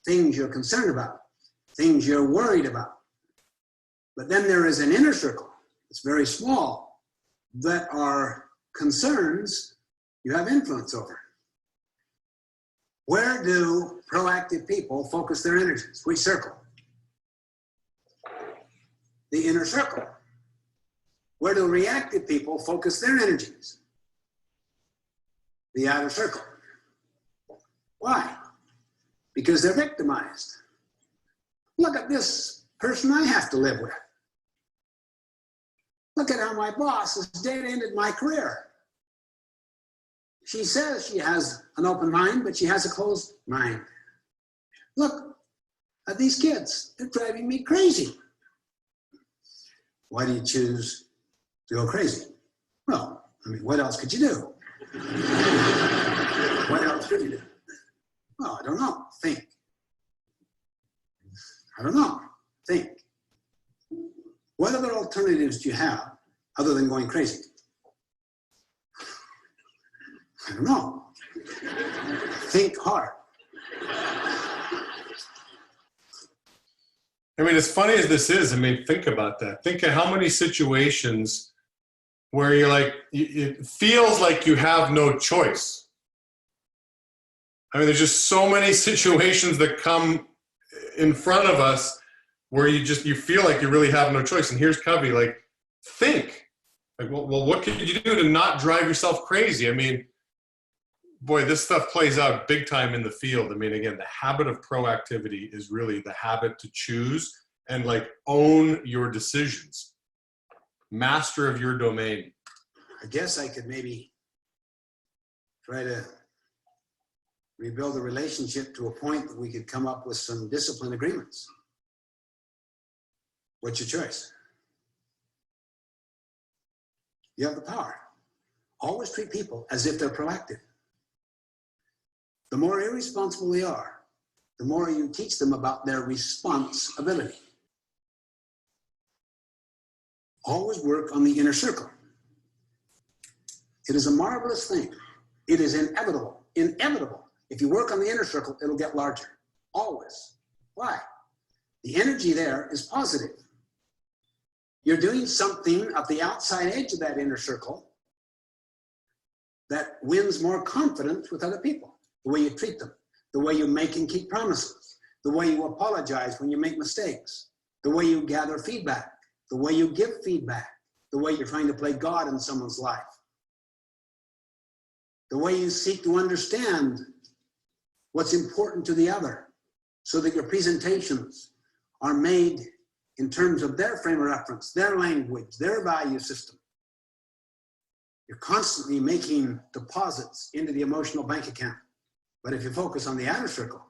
Things you're concerned about, things you're worried about. But then there is an inner circle, it's very small, that are concerns you have influence over. Where do proactive people focus their energies? Which circle? The inner circle. Where do reactive people focus their energies? The outer circle. Why? Because they're victimized. Look at this person I have to live with. Look at how my boss has dead-ended my career. She says she has an open mind, but she has a closed mind. Look at these kids. They're driving me crazy. Why do you choose to go crazy? Well, I mean, what else could you do? What else could you do? Well, I don't know. Think. I don't know. Think. What other alternatives do you have other than going crazy? I don't know. Think hard. I mean, as funny as this is, I mean, think about that. Think of how many situations where you're like, it feels like you have no choice. I mean, there's just so many situations that come in front of us where you feel like you really have no choice. And here's Covey, like, think. Like, well, what could you do to not drive yourself crazy? I mean, boy, this stuff plays out big time in the field. I mean, again, the habit of proactivity is really the habit to choose and like own your decisions. Master of your domain. I guess I could maybe try to rebuild a relationship to a point that we could come up with some discipline agreements. What's your choice? You have the power. Always treat people as if they're proactive. The more irresponsible they are, the more you teach them about their responsibility. Always work on the inner circle. It is a marvelous thing. It is inevitable. Inevitable. If you work on the inner circle, it'll get larger. Always. Why? The energy there is positive. You're doing something at the outside edge of that inner circle that wins more confidence with other people. The way you treat them, the way you make and keep promises, the way you apologize when you make mistakes, the way you gather feedback, the way you give feedback, the way you're trying to play God in someone's life, the way you seek to understand what's important to the other so that your presentations are made in terms of their frame of reference, their language, their value system. You're constantly making deposits into the emotional bank account. But if you focus on the outer circle,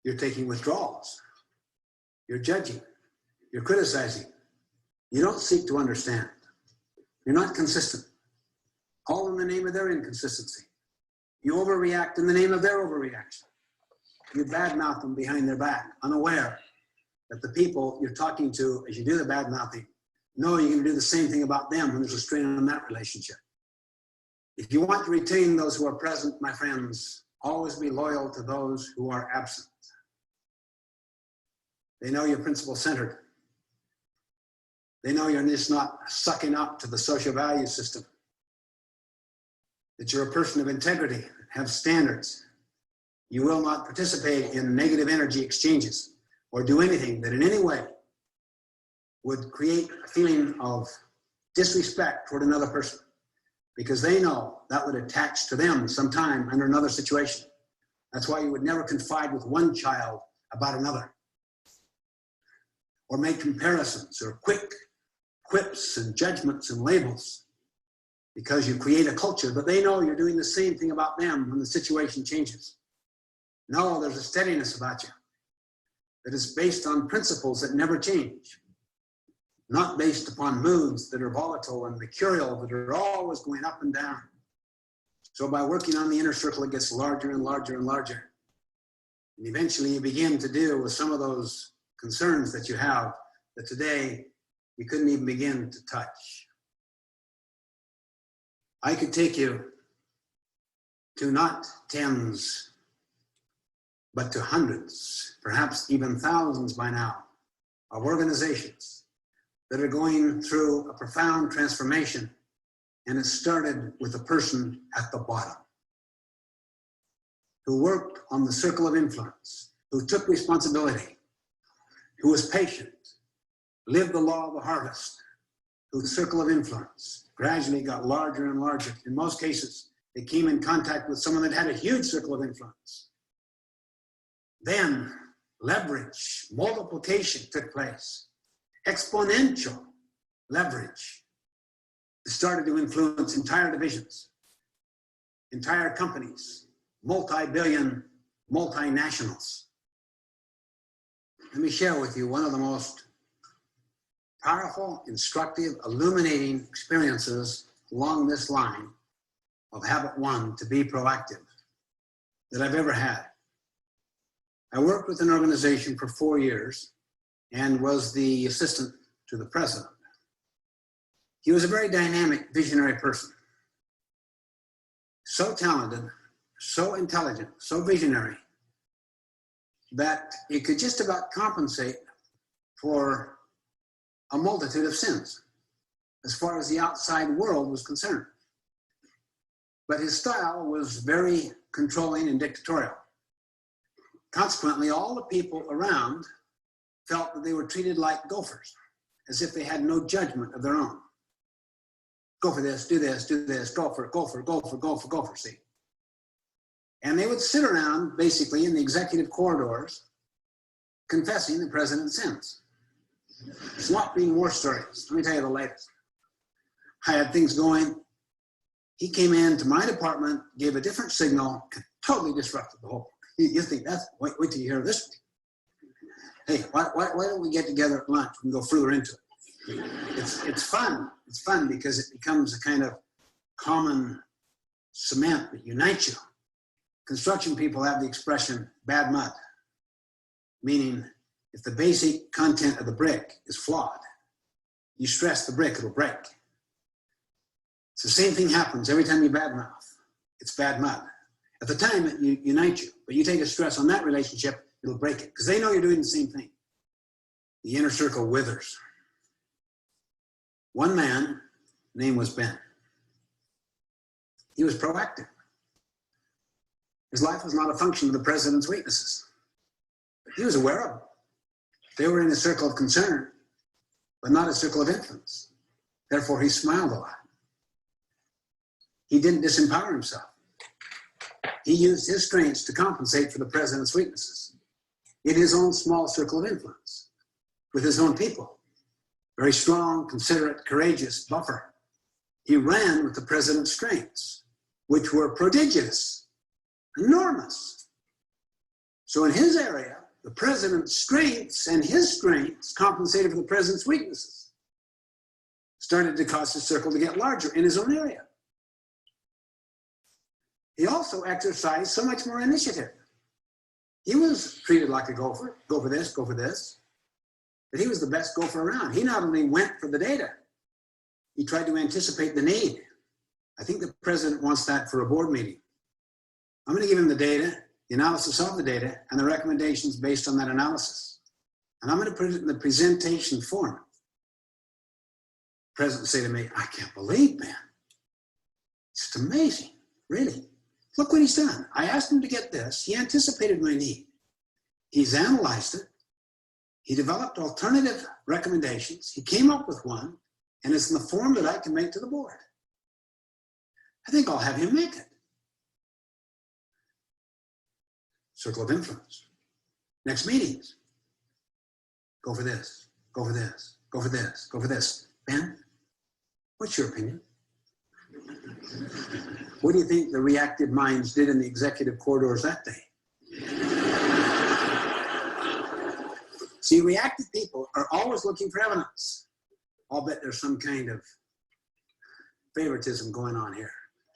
you're taking withdrawals. You're judging. You're criticizing. You don't seek to understand. You're not consistent. All in the name of their inconsistency. You overreact in the name of their overreaction. You badmouth them behind their back, unaware that the people you're talking to as you do the badmouthing know you're going to do the same thing about them when there's a strain on that relationship. If you want to retain those who are present, my friends, always be loyal to those who are absent. They know you're principle-centered. They know you're just not sucking up to the social value system. That you're a person of integrity, have standards. You will not participate in negative energy exchanges or do anything that in any way would create a feeling of disrespect toward another person, because they know that would attach to them sometime under another situation. That's why you would never confide with one child about another, or make comparisons or quick quips and judgments and labels, because you create a culture, but they know you're doing the same thing about them when the situation changes. No, there's a steadiness about you that is based on principles that never change, not based upon moods that are volatile and mercurial, that are always going up and down. So by working on the inner circle, it gets larger and larger and larger. And eventually you begin to deal with some of those concerns that you have that today you couldn't even begin to touch. I could take you to not tens, but to hundreds, perhaps even thousands by now, of organizations that are going through a profound transformation, and it started with a person at the bottom who worked on the circle of influence, who took responsibility, who was patient, lived the law of the harvest, whose circle of influence gradually got larger and larger. In most cases, they came in contact with someone that had a huge circle of influence. Then leverage, multiplication took place. Exponential leverage started to influence entire divisions, entire companies, multi-billion multinationals. Let me share with you one of the most powerful, instructive, illuminating experiences along this line of habit one, to be proactive, that I've ever had. I worked with an organization for 4 years and was the assistant to the president. He was a very dynamic, visionary person. So talented, so intelligent, so visionary, that it could just about compensate for a multitude of sins as far as the outside world was concerned. But his style was very controlling and dictatorial. Consequently, all the people around felt that they were treated like gophers, as if they had no judgment of their own. Go for this, do this, gopher, gopher, gopher, gopher, gopher, see. And they would sit around, basically, in the executive corridors, confessing the president's sins. Swapping war stories. Let me tell you the latest. I had things going. He came into my department, gave a different signal, totally disrupted the whole. You think that's, wait till you hear this. Hey, why don't we get together at lunch and go further into it? It's fun. It's fun because it becomes a kind of common cement that unites you. Construction people have the expression bad mud, meaning if the basic content of the brick is flawed, you stress the brick, it'll break. It's the same thing happens every time you badmouth. It's bad mud. At the time, it unites you, but you take a stress on that relationship, it'll break it, because they know you're doing the same thing. The inner circle withers. One man, name was Ben. He was proactive. His life was not a function of the president's weaknesses. He was aware of them. They were in a circle of concern, but not a circle of influence. Therefore, he smiled a lot. He didn't disempower himself. He used his strengths to compensate for the president's weaknesses in his own small circle of influence, with his own people. Very strong, considerate, courageous, buffer. He ran with the president's strengths, which were prodigious, enormous. So in his area, the president's strengths and his strengths compensated for the president's weaknesses. Started to cause his circle to get larger in his own area. He also exercised so much more initiative. He was treated like a gopher, go for this, but he was the best gopher around. He not only went for the data, he tried to anticipate the need. I think the president wants that for a board meeting. I'm going to give him the data, the analysis of the data, and the recommendations based on that analysis. And I'm going to put it in the presentation form. The president would say to me, I can't believe, man. It's just amazing, really. Look what he's done. I asked him to get this. He anticipated my need. He's analyzed it. He developed alternative recommendations. He came up with one, and it's in the form that I can make to the board. I think I'll have him make it. Circle of influence. Next meetings. Go for this, go for this, go for this, go for this. Ben, what's your opinion? What do you think the reactive minds did in the executive corridors that day? See, reactive people are always looking for evidence. I'll bet there's some kind of favoritism going on here.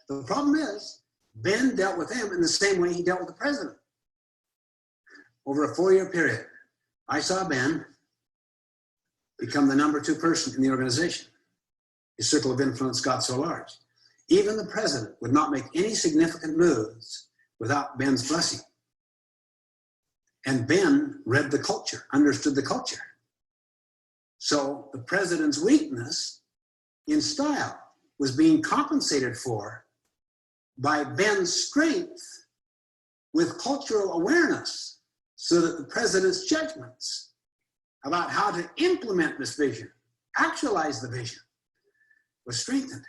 The problem is, Ben dealt with them in the same way he dealt with the president. Over a 4-year period, I saw Ben become the number 2 person in the organization. His circle of influence got so large. Even the president would not make any significant moves without Ben's blessing. And Ben read the culture, understood the culture. So the president's weakness in style was being compensated for by Ben's strength with cultural awareness, so that the president's judgments about how to implement this vision, actualize the vision, was strengthened.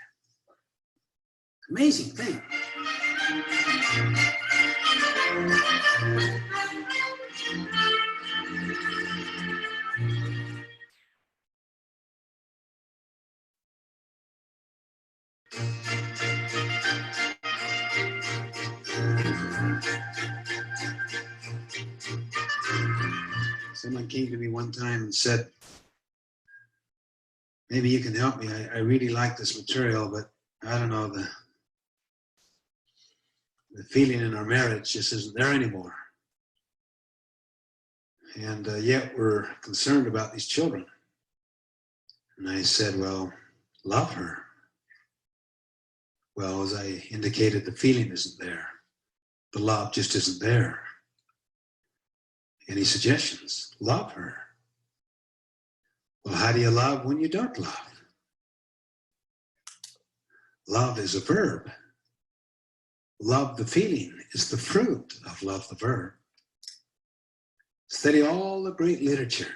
Amazing thing. Someone came to me one time and said, maybe you can help me. I really like this material, but I don't know, the feeling in our marriage just isn't there anymore. And yet we're concerned about these children. And I said, well, love her. Well, as I indicated, the feeling isn't there. The love just isn't there. Any suggestions? Love her. Well, how do you love when you don't love? Love is a verb. Love the feeling is the fruit of love the verb. Study all the great literature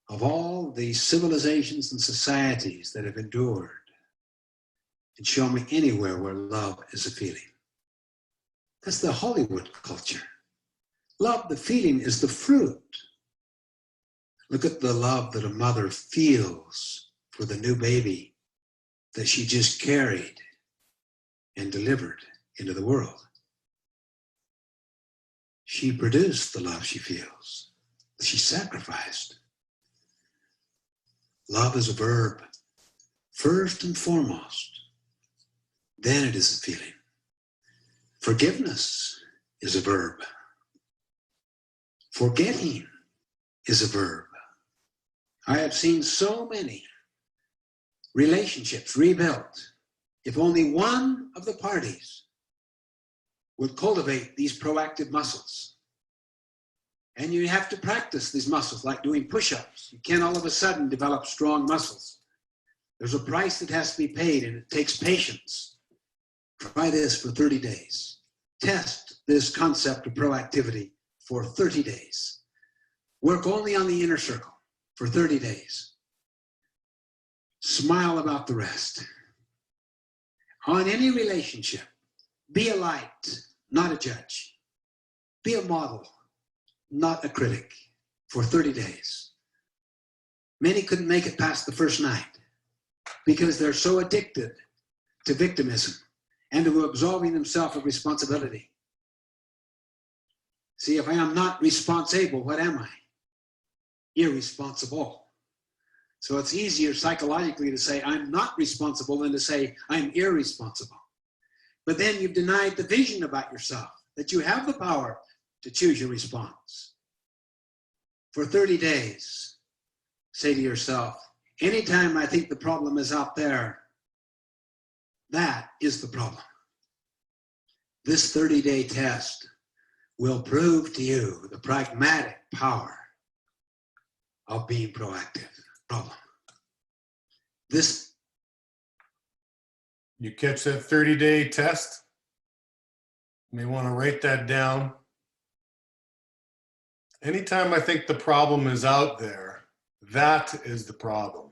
of all the civilizations and societies that have endured, and show me anywhere where love is a feeling. That's the Hollywood culture. Love, the feeling, is the fruit. Look at the love that a mother feels for the new baby that she just carried and delivered into the world. She produced the love she feels. She sacrificed. Love is a verb, first and foremost. Then it is a feeling. Forgiveness is a verb. Forgetting is a verb. I have seen so many relationships rebuilt if only one of the parties would cultivate these proactive muscles. And you have to practice these muscles like doing push-ups. You can't all of a sudden develop strong muscles. There's a price that has to be paid, and it takes patience. Try this for 30 days. Test this concept of proactivity for 30 days. Work only on the inner circle for 30 days. Smile about the rest. On any relationship, be a light, not a judge. Be a model, not a critic, for 30 days. Many couldn't make it past the first night because they're so addicted to victimism and to absolving themselves of responsibility. See, if I am not responsible, what am I? Irresponsible. So it's easier psychologically to say I'm not responsible than to say I'm irresponsible. But then you've denied the vision about yourself, that you have the power to choose your response. For 30 days, say to yourself, anytime I think the problem is out there, that is the problem. This 30-day test will prove to you the pragmatic power of being proactive. Problem. This. You catch that 30-day test? You may want to write that down. Anytime I think the problem is out there, that is the problem.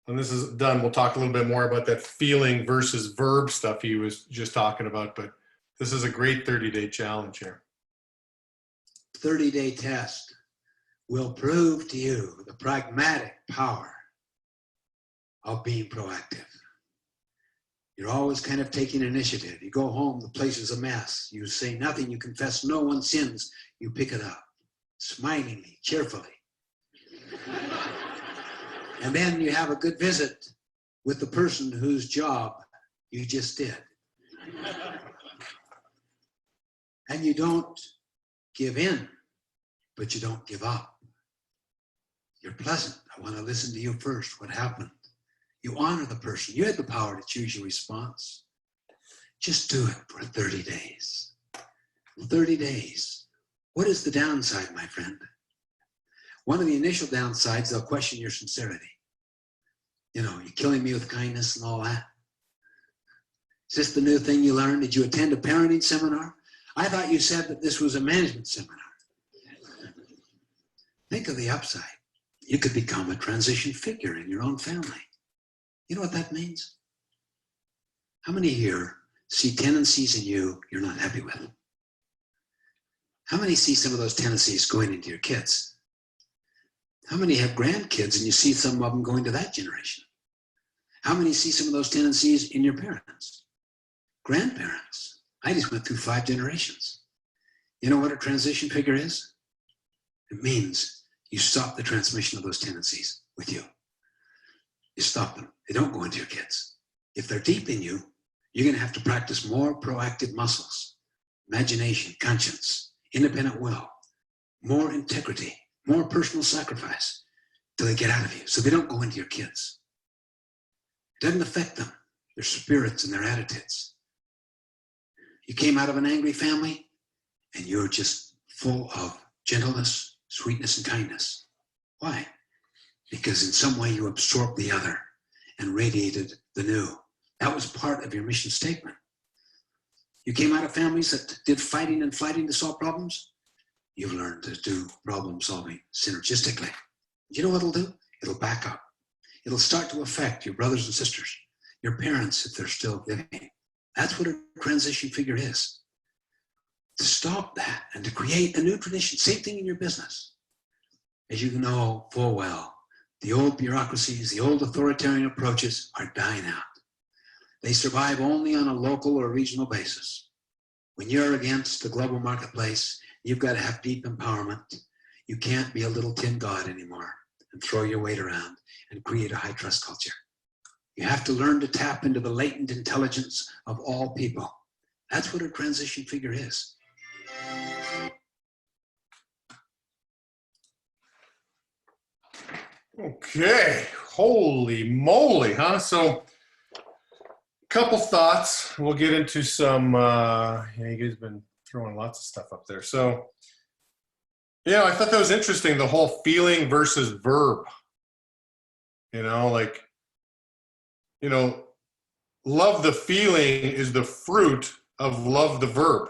When this is done, we'll talk a little bit more about that feeling versus verb stuff he was just talking about, but this is a great 30-day challenge here. 30-day test will prove to you the pragmatic power of being proactive. You're always kind of taking initiative. You go home, the place is a mess. You say nothing, you confess no one's sins. You pick it up, smilingly, cheerfully. And then you have a good visit with the person whose job you just did. And you don't give in. but you don't give up. You're pleasant. I want to listen to you first. What happened? You honor the person. You had the power to choose your response. Just do it for 30 days. 30 days. What is the downside, my friend? One of the initial downsides, they'll question your sincerity. You know, you're killing me with kindness and all that. Is this the new thing you learned? Did you attend a parenting seminar? I thought you said that this was a management seminar. Think of the upside. You could become a transition figure in your own family. You know what that means? How many here see tendencies in you you're not happy with? How many see some of those tendencies going into your kids? How many have grandkids and you see some of them going to that generation? How many see some of those tendencies in your parents? Grandparents. I just went through 5 generations. You know what a transition figure is? It means you stop the transmission of those tendencies with you. You stop them. They don't go into your kids. If they're deep in you, you're going to have to practice more proactive muscles, imagination, conscience, independent will, more integrity, more personal sacrifice till they get out of you so they don't go into your kids. It doesn't affect them, their spirits and their attitudes. You came out of an angry family and you're just full of gentleness, sweetness, and kindness. Why? Because in some way you absorbed the other and radiated the new. That was part of your mission statement. You came out of families that did fighting and flighting to solve problems. You've learned to do problem solving synergistically. You know what it'll do? It'll back up. It'll start to affect your brothers and sisters, your parents if they're still living. That's what a transition figure is. To stop that and to create a new tradition. Same thing in your business. As you know full well, the old bureaucracies, the old authoritarian approaches are dying out. They survive only on a local or regional basis. When you're against the global marketplace, you've got to have deep empowerment. You can't be a little tin god anymore and throw your weight around and create a high trust culture. You have to learn to tap into the latent intelligence of all people. That's what a transition figure is. Okay, holy moly, huh? So, couple thoughts. We'll get into some, you guys have been throwing lots of stuff up there. So, yeah, I thought that was interesting, the whole feeling versus verb. You know, like, you know, love the feeling is the fruit of love the verb,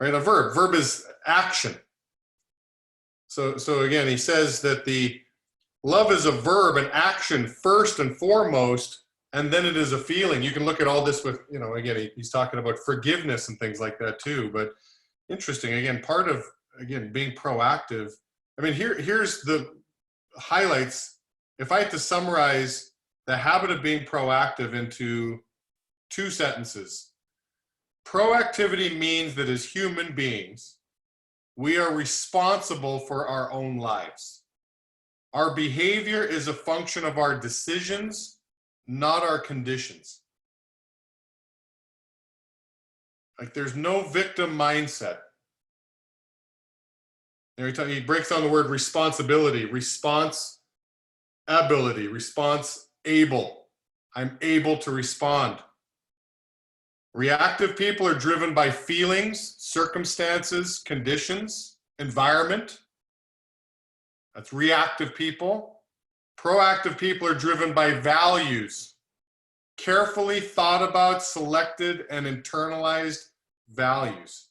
right? A verb. Verb is action. So again, he says that the love is a verb, an action first and foremost, and then it is a feeling. You can look at all this with, you know, again, he's talking about forgiveness and things like that too. But interesting, again, part of, again, being proactive. I mean, here's the highlights. If I had to summarize the habit of being proactive into 2 sentences, proactivity means that as human beings, we are responsible for our own lives. Our behavior is a function of our decisions, not our conditions. Like, there's no victim mindset. He breaks down the word responsibility, response ability, response able. I'm able to respond. Reactive people are driven by feelings, circumstances, conditions, environment. That's reactive people. Proactive people are driven by values, carefully thought about, selected, and internalized values.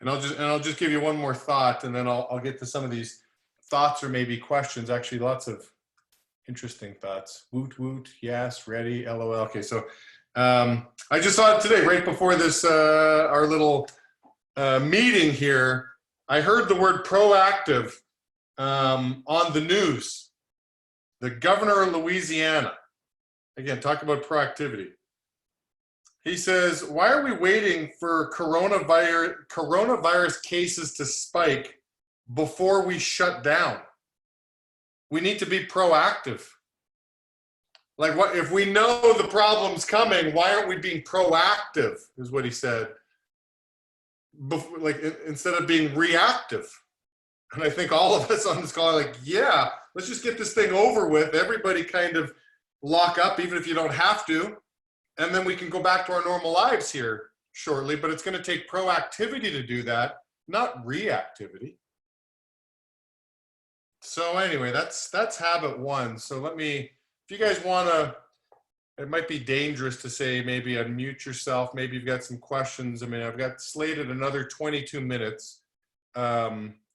And I'll just give you one more thought, and then I'll get to some of these thoughts or maybe questions. Actually, lots of interesting thoughts. Woot woot, yes, ready, LOL. Okay, so I just saw it today, right before this our little meeting here. I heard the word proactive on the news. The governor of Louisiana, again, talk about proactivity. He says, why are we waiting for coronavirus cases to spike before we shut down? We need to be proactive. Like, what if we know the problem's coming, why aren't we being proactive, is what he said. before, like instead of being reactive. And I think all of us on this call are like, yeah, let's just get this thing over with. Everybody kind of lock up, even if you don't have to. And then we can go back to our normal lives here shortly. But it's going to take proactivity to do that, not reactivity. So anyway, that's habit one. So let me, if you guys want to, it might be dangerous to say maybe unmute yourself. Maybe you've got some questions. I mean, I've got slated another 22 minutes.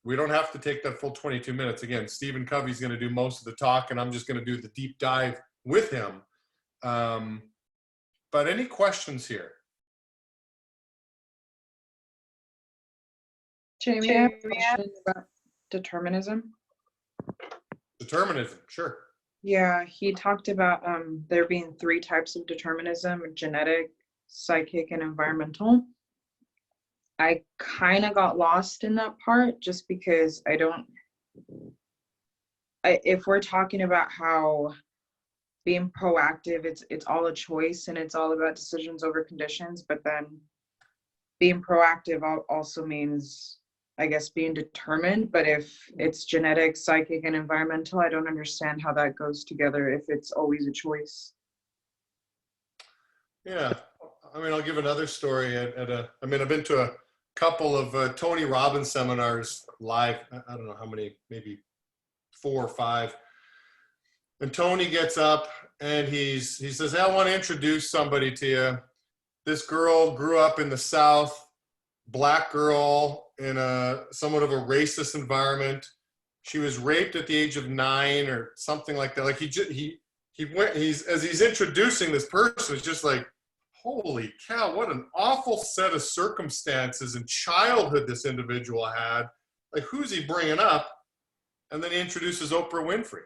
We don't have to take that full 22 minutes. Again, Stephen Covey's going to do most of the talk, and I'm just going to do the deep dive with him. But any questions here? Jamie, I have a question about determinism. Determinism, sure. Yeah, he talked about there being 3 types of determinism: genetic, psychic, and environmental. I kind of got lost in that part just because if we're talking about how being proactive, it's all a choice and it's all about decisions over conditions, but then being proactive also means, I guess, being determined. But if it's genetic, psychic, and environmental, I don't understand how that goes together if it's always a choice. Yeah, I mean, I'll give another story I mean, I've been to a couple of Tony Robbins seminars live. I don't know how many, maybe 4 or 5. And Tony gets up and he says, hey, I want to introduce somebody to you. This girl grew up in the South, Black girl in a somewhat of a racist environment. She was raped at the age of 9 or something like that. Like as he's introducing this person, it's just like, holy cow, what an awful set of circumstances and childhood this individual had. Like, who's he bringing up? And then he introduces Oprah Winfrey.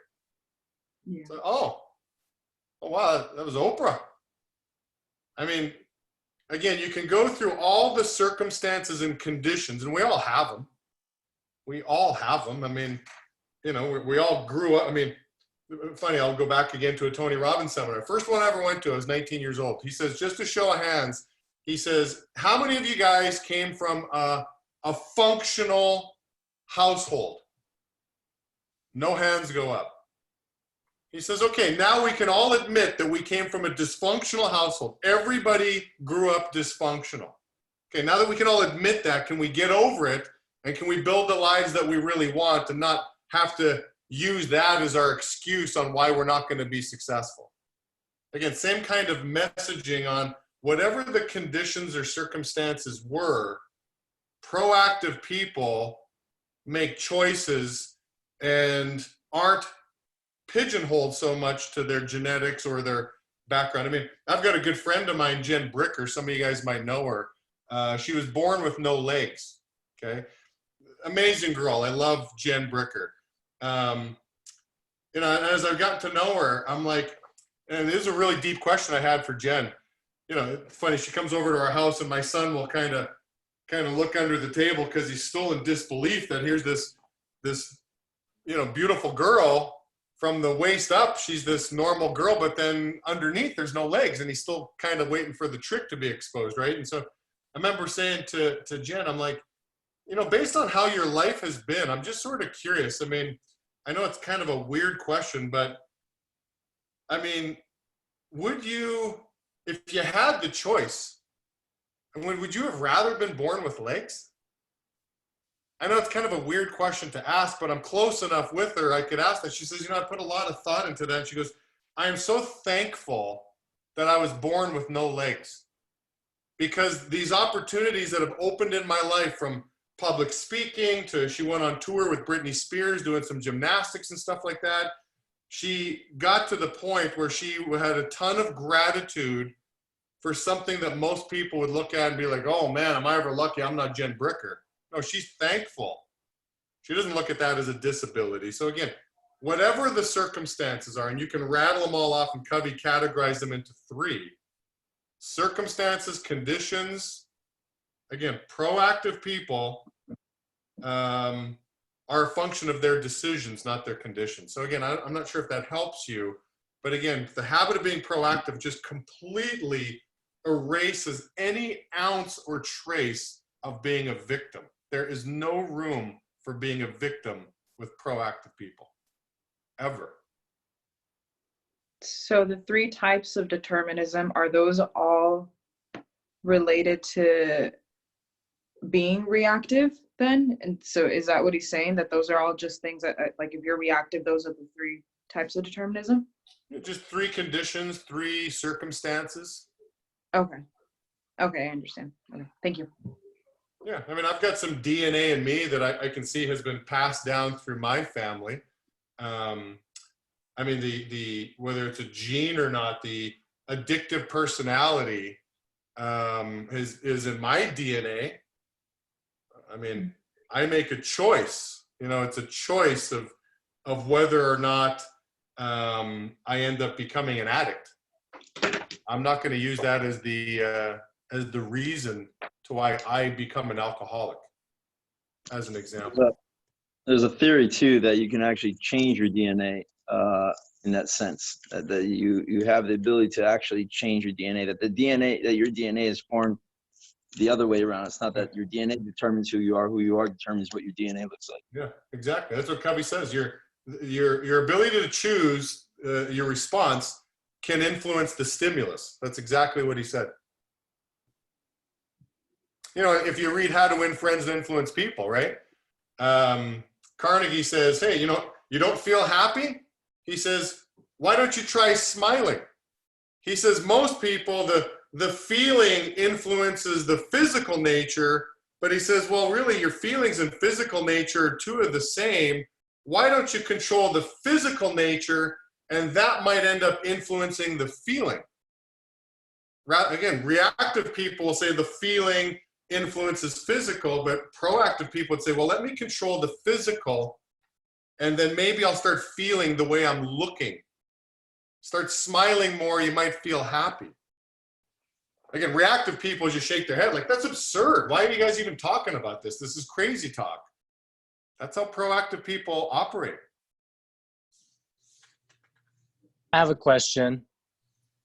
Yeah. So, oh wow, that was Oprah. I mean, again, you can go through all the circumstances and conditions, and we all have them. We all have them. I mean, you know, we all grew up. I mean, funny, I'll go back again to a Tony Robbins seminar. First one I ever went to, I was 19 years old. He says, just a show of hands, he says, how many of you guys came from a functional household? No hands go up. He says, okay, now we can all admit that we came from a dysfunctional household. Everybody grew up dysfunctional. Okay, now that we can all admit that, can we get over it? And can we build the lives that we really want and not have to use that as our excuse on why we're not going to be successful? Again, same kind of messaging on whatever the conditions or circumstances were, proactive people make choices and aren't pigeonholed so much to their genetics or their background. I mean, I've got a good friend of mine, Jen Bricker. Some of you guys might know her. She was born with no legs. Okay, amazing girl. I love Jen Bricker. You know, as I've gotten to know her, I'm like, and this is a really deep question I had for Jen. You know, it's funny, she comes over to our house and my son will kind of look under the table because he's still in disbelief that here's this, you know, beautiful girl. From the waist up, she's this normal girl, but then underneath there's no legs, and he's still kind of waiting for the trick to be exposed, right? And so I remember saying to Jen, I'm like, you know, based on how your life has been, I'm just sort of curious. I mean, I know it's kind of a weird question, but I mean, would you, if you had the choice, would you have rather been born with legs? I know it's kind of a weird question to ask, but I'm close enough with her. I could ask that. She says, you know, I put a lot of thought into that. She goes, I am so thankful that I was born with no legs, because these opportunities that have opened in my life, from public speaking to she went on tour with Britney Spears doing some gymnastics and stuff like that. She got to the point where she had a ton of gratitude for something that most people would look at and be like, oh man, am I ever lucky I'm not Jen Bricker. No, she's thankful. She doesn't look at that as a disability. So again, whatever the circumstances are, and you can rattle them all off, and Covey categorized them into 3. Circumstances, conditions. Again, proactive people are a function of their decisions, not their conditions. So again, I'm not sure if that helps you, but again, the habit of being proactive just completely erases any ounce or trace of being a victim. There is no room for being a victim with proactive people, ever. So the three types of determinism, are those all related to being reactive then? And so is that what he's saying, that those are all just things that, like, if you're reactive, those are the three types of determinism? Just three conditions, three circumstances. Okay. Okay, I understand. Okay, thank you. Yeah, I mean, I've got some DNA in me that I can see has been passed down through my family. I mean, whether it's a gene or not, the addictive personality is in my DNA. I mean, I make a choice. You know, it's a choice of whether or not I end up becoming an addict. I'm not going to use that as the reason to why I become an alcoholic, as an example. There's a theory too that you can actually change your DNA in that sense. That you have the ability to actually change your DNA. That your DNA is formed the other way around. It's not that your DNA determines who you are. Who you are determines what your DNA looks like. Yeah, exactly. That's what Covey says. Your ability to choose your response can influence the stimulus. That's exactly what he said. You know, if you read How to Win Friends and Influence People, right? Carnegie says, hey, you know, you don't feel happy? He says, why don't you try smiling? He says, most people, the feeling influences the physical nature, but he says, well, really, your feelings and physical nature are two of the same. Why don't you control the physical nature, and that might end up influencing the feeling? Again, reactive people will say the feeling influences physical, but proactive people would say, well, let me control the physical, and then maybe I'll start feeling the way I'm looking. Start smiling more, you might feel happy. Again, reactive people just shake their head like, that's absurd. Why are you guys even talking about this? This is crazy talk. That's how proactive people operate. I have a question.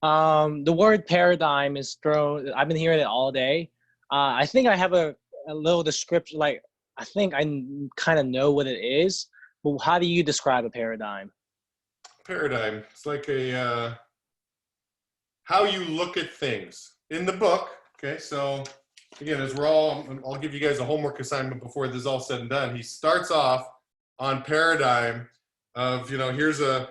The word paradigm is thrown, I've been hearing it all day. I think I have a little description, like, I think I kind of know what it is, but how do you describe a paradigm? Paradigm, it's like how you look at things. In the book, okay, so again, I'll give you guys a homework assignment before this is all said and done. He starts off on paradigm of, you know, here's a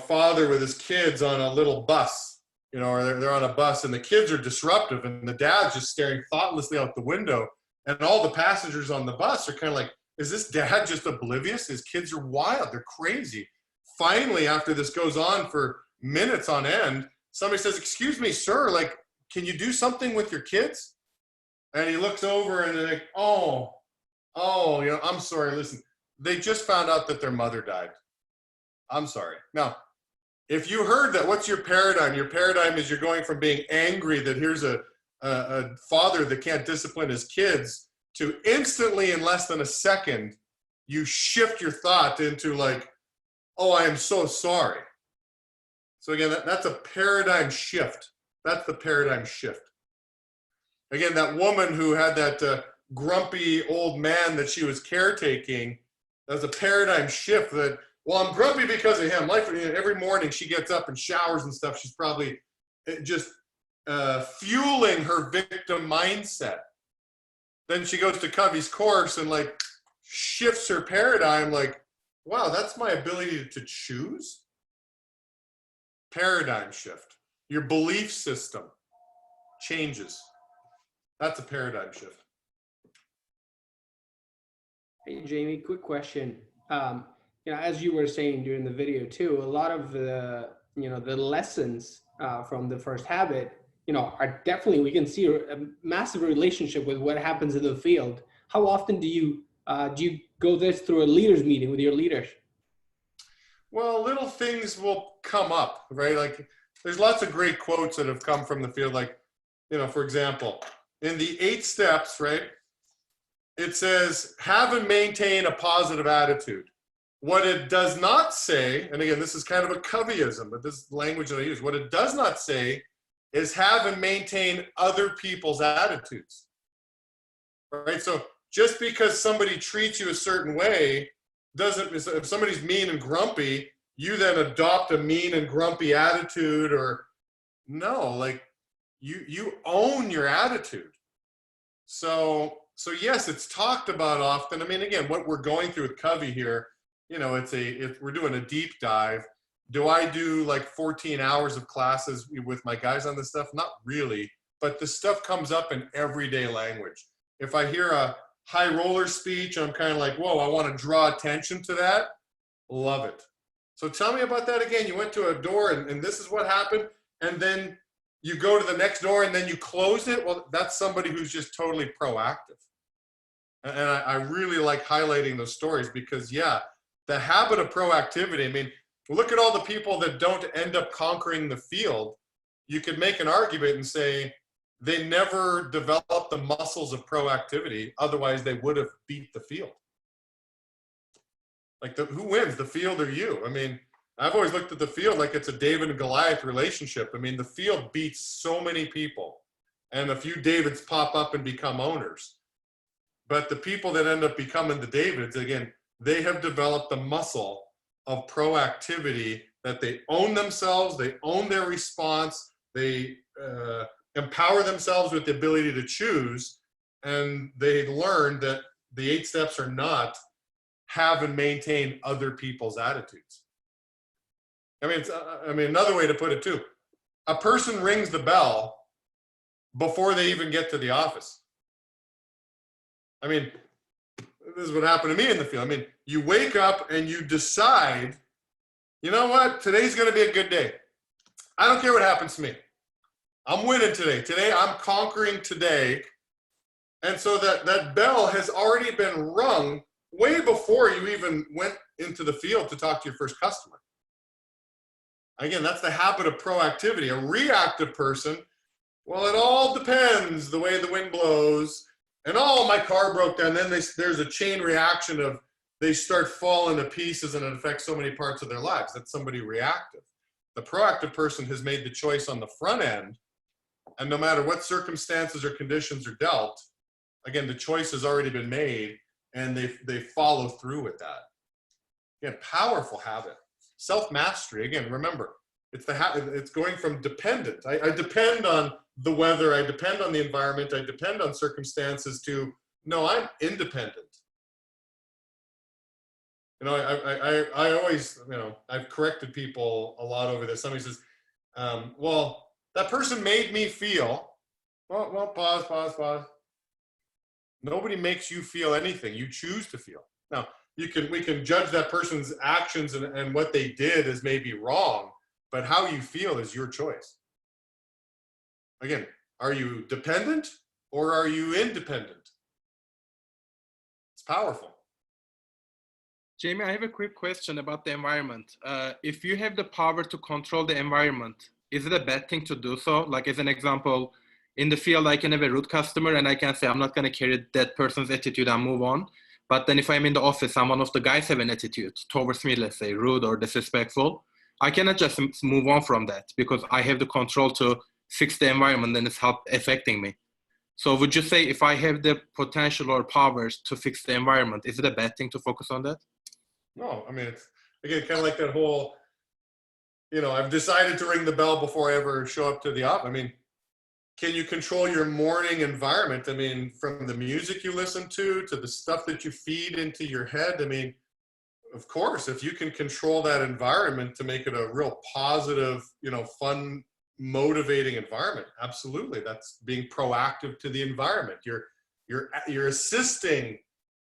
father with his kids on a little bus, you know, or they're on a bus and the kids are disruptive and the dad's just staring thoughtlessly out the window, and all the passengers on the bus are kind of like, is this dad just oblivious? His kids are wild, they're crazy. Finally, after this goes on for minutes on end, somebody says, excuse me, sir, like, can you do something with your kids? And he looks over and they're like, oh, you know, I'm sorry, listen, they just found out that their mother died. I'm sorry. Now, if you heard that, what's your paradigm? Your paradigm is you're going from being angry that here's a father that can't discipline his kids to instantly, in less than a second, you shift your thought into like, oh, I am so sorry. So again, that's a paradigm shift. That's the paradigm shift. Again, that woman who had that grumpy old man that she was caretaking, that's a paradigm shift that, well, I'm grumpy because of him. Life, every morning she gets up and showers and stuff. She's probably just fueling her victim mindset. Then she goes to Covey's course and like shifts her paradigm like, wow, that's my ability to choose? Paradigm shift. Your belief system changes. That's a paradigm shift. Hey, Jamie, quick question. As you were saying during the video too, a lot of the lessons from the first habit, are definitely, we can see a massive relationship with what happens in the field. How often do you go this through a leaders meeting with your leaders? Well, little things will come up, right? Like there's lots of great quotes that have come from the field. Like, for example, in the 8 steps, right? It says, have and maintain a positive attitude. What it does not say, and again, this is kind of a Coveyism, but this is language that I use. What it does not say is have and maintain other people's attitudes. right? So just because somebody treats you a certain way doesn't, if somebody's mean and grumpy, you then adopt a mean and grumpy attitude, or no, like you own your attitude. So yes, it's talked about often. I mean, again, what we're going through with Covey here, you know, we're doing a deep dive. Do I do like 14 hours of classes with my guys on this stuff? Not really, but the stuff comes up in everyday language. If I hear a high roller speech, I'm kind of like, whoa, I want to draw attention to that. Love it. So tell me about that again. You went to a door and this is what happened. And then you go to the next door and then you close it. Well, that's somebody who's just totally proactive. And I really like highlighting those stories because, yeah, the habit of proactivity. I mean, look at all the people that don't end up conquering the field. You could make an argument and say they never developed the muscles of proactivity. Otherwise, they would have beat the field. Like, who wins, the field or you? I mean, I've always looked at the field like it's a David and Goliath relationship. I mean, the field beats so many people, and a few Davids pop up and become owners. But the people that end up becoming the Davids, again, they have developed the muscle of proactivity, that they own themselves, they own their response, they empower themselves with the ability to choose, and they learn that the 8 steps are not have and maintain other people's attitudes. I mean, another way to put it too, a person rings the bell before they even get to the office. I mean, this is what happened to me in the field. I mean, you wake up and you decide, you know what, today's going to be a good day. I don't care what happens to me. I'm winning today. Today, I'm conquering today. And so that bell has already been rung way before you even went into the field to talk to your first customer. Again, that's the habit of proactivity. A reactive person, well, it all depends the way the wind blows. And oh, my car broke down. Then there's a chain reaction of they start falling to pieces and it affects so many parts of their lives. That's somebody reactive. The proactive person has made the choice on the front end. And no matter what circumstances or conditions are dealt, again, the choice has already been made and they follow through with that. Again, powerful habit. Self-mastery, again, remember, it's going from dependent. I depend on the weather, I depend on the environment, I depend on circumstances to, no, I'm independent. You know, I always, you know, I've corrected people a lot over this. Somebody says, well, that person made me feel, well, pause. Nobody makes you feel anything. You choose to feel. Now, we can judge that person's actions and what they did as maybe wrong, but how you feel is your choice. Again, are you dependent or are you independent? It's powerful. Jamie, I have a quick question about the environment. If you have the power to control the environment, is it a bad thing to do so? Like, as an example, in the field, I can have a rude customer and I can say, I'm not going to carry that person's attitude and move on. But then if I'm in the office, and one of the guys have an attitude towards me, let's say rude or disrespectful, I cannot just move on from that because I have the control to fix the environment and it's affecting me. So would you say if I have the potential or powers to fix the environment, is it a bad thing to focus on that? No, I mean, it's, again, kind of like that whole, you know, I've decided to ring the bell before I ever show up to the office. I mean, can you control your morning environment? I mean, from the music you listen to the stuff that you feed into your head. I mean, of course, if you can control that environment to make it a real positive, you know, fun, motivating environment, absolutely. That's being proactive to the environment. You're assisting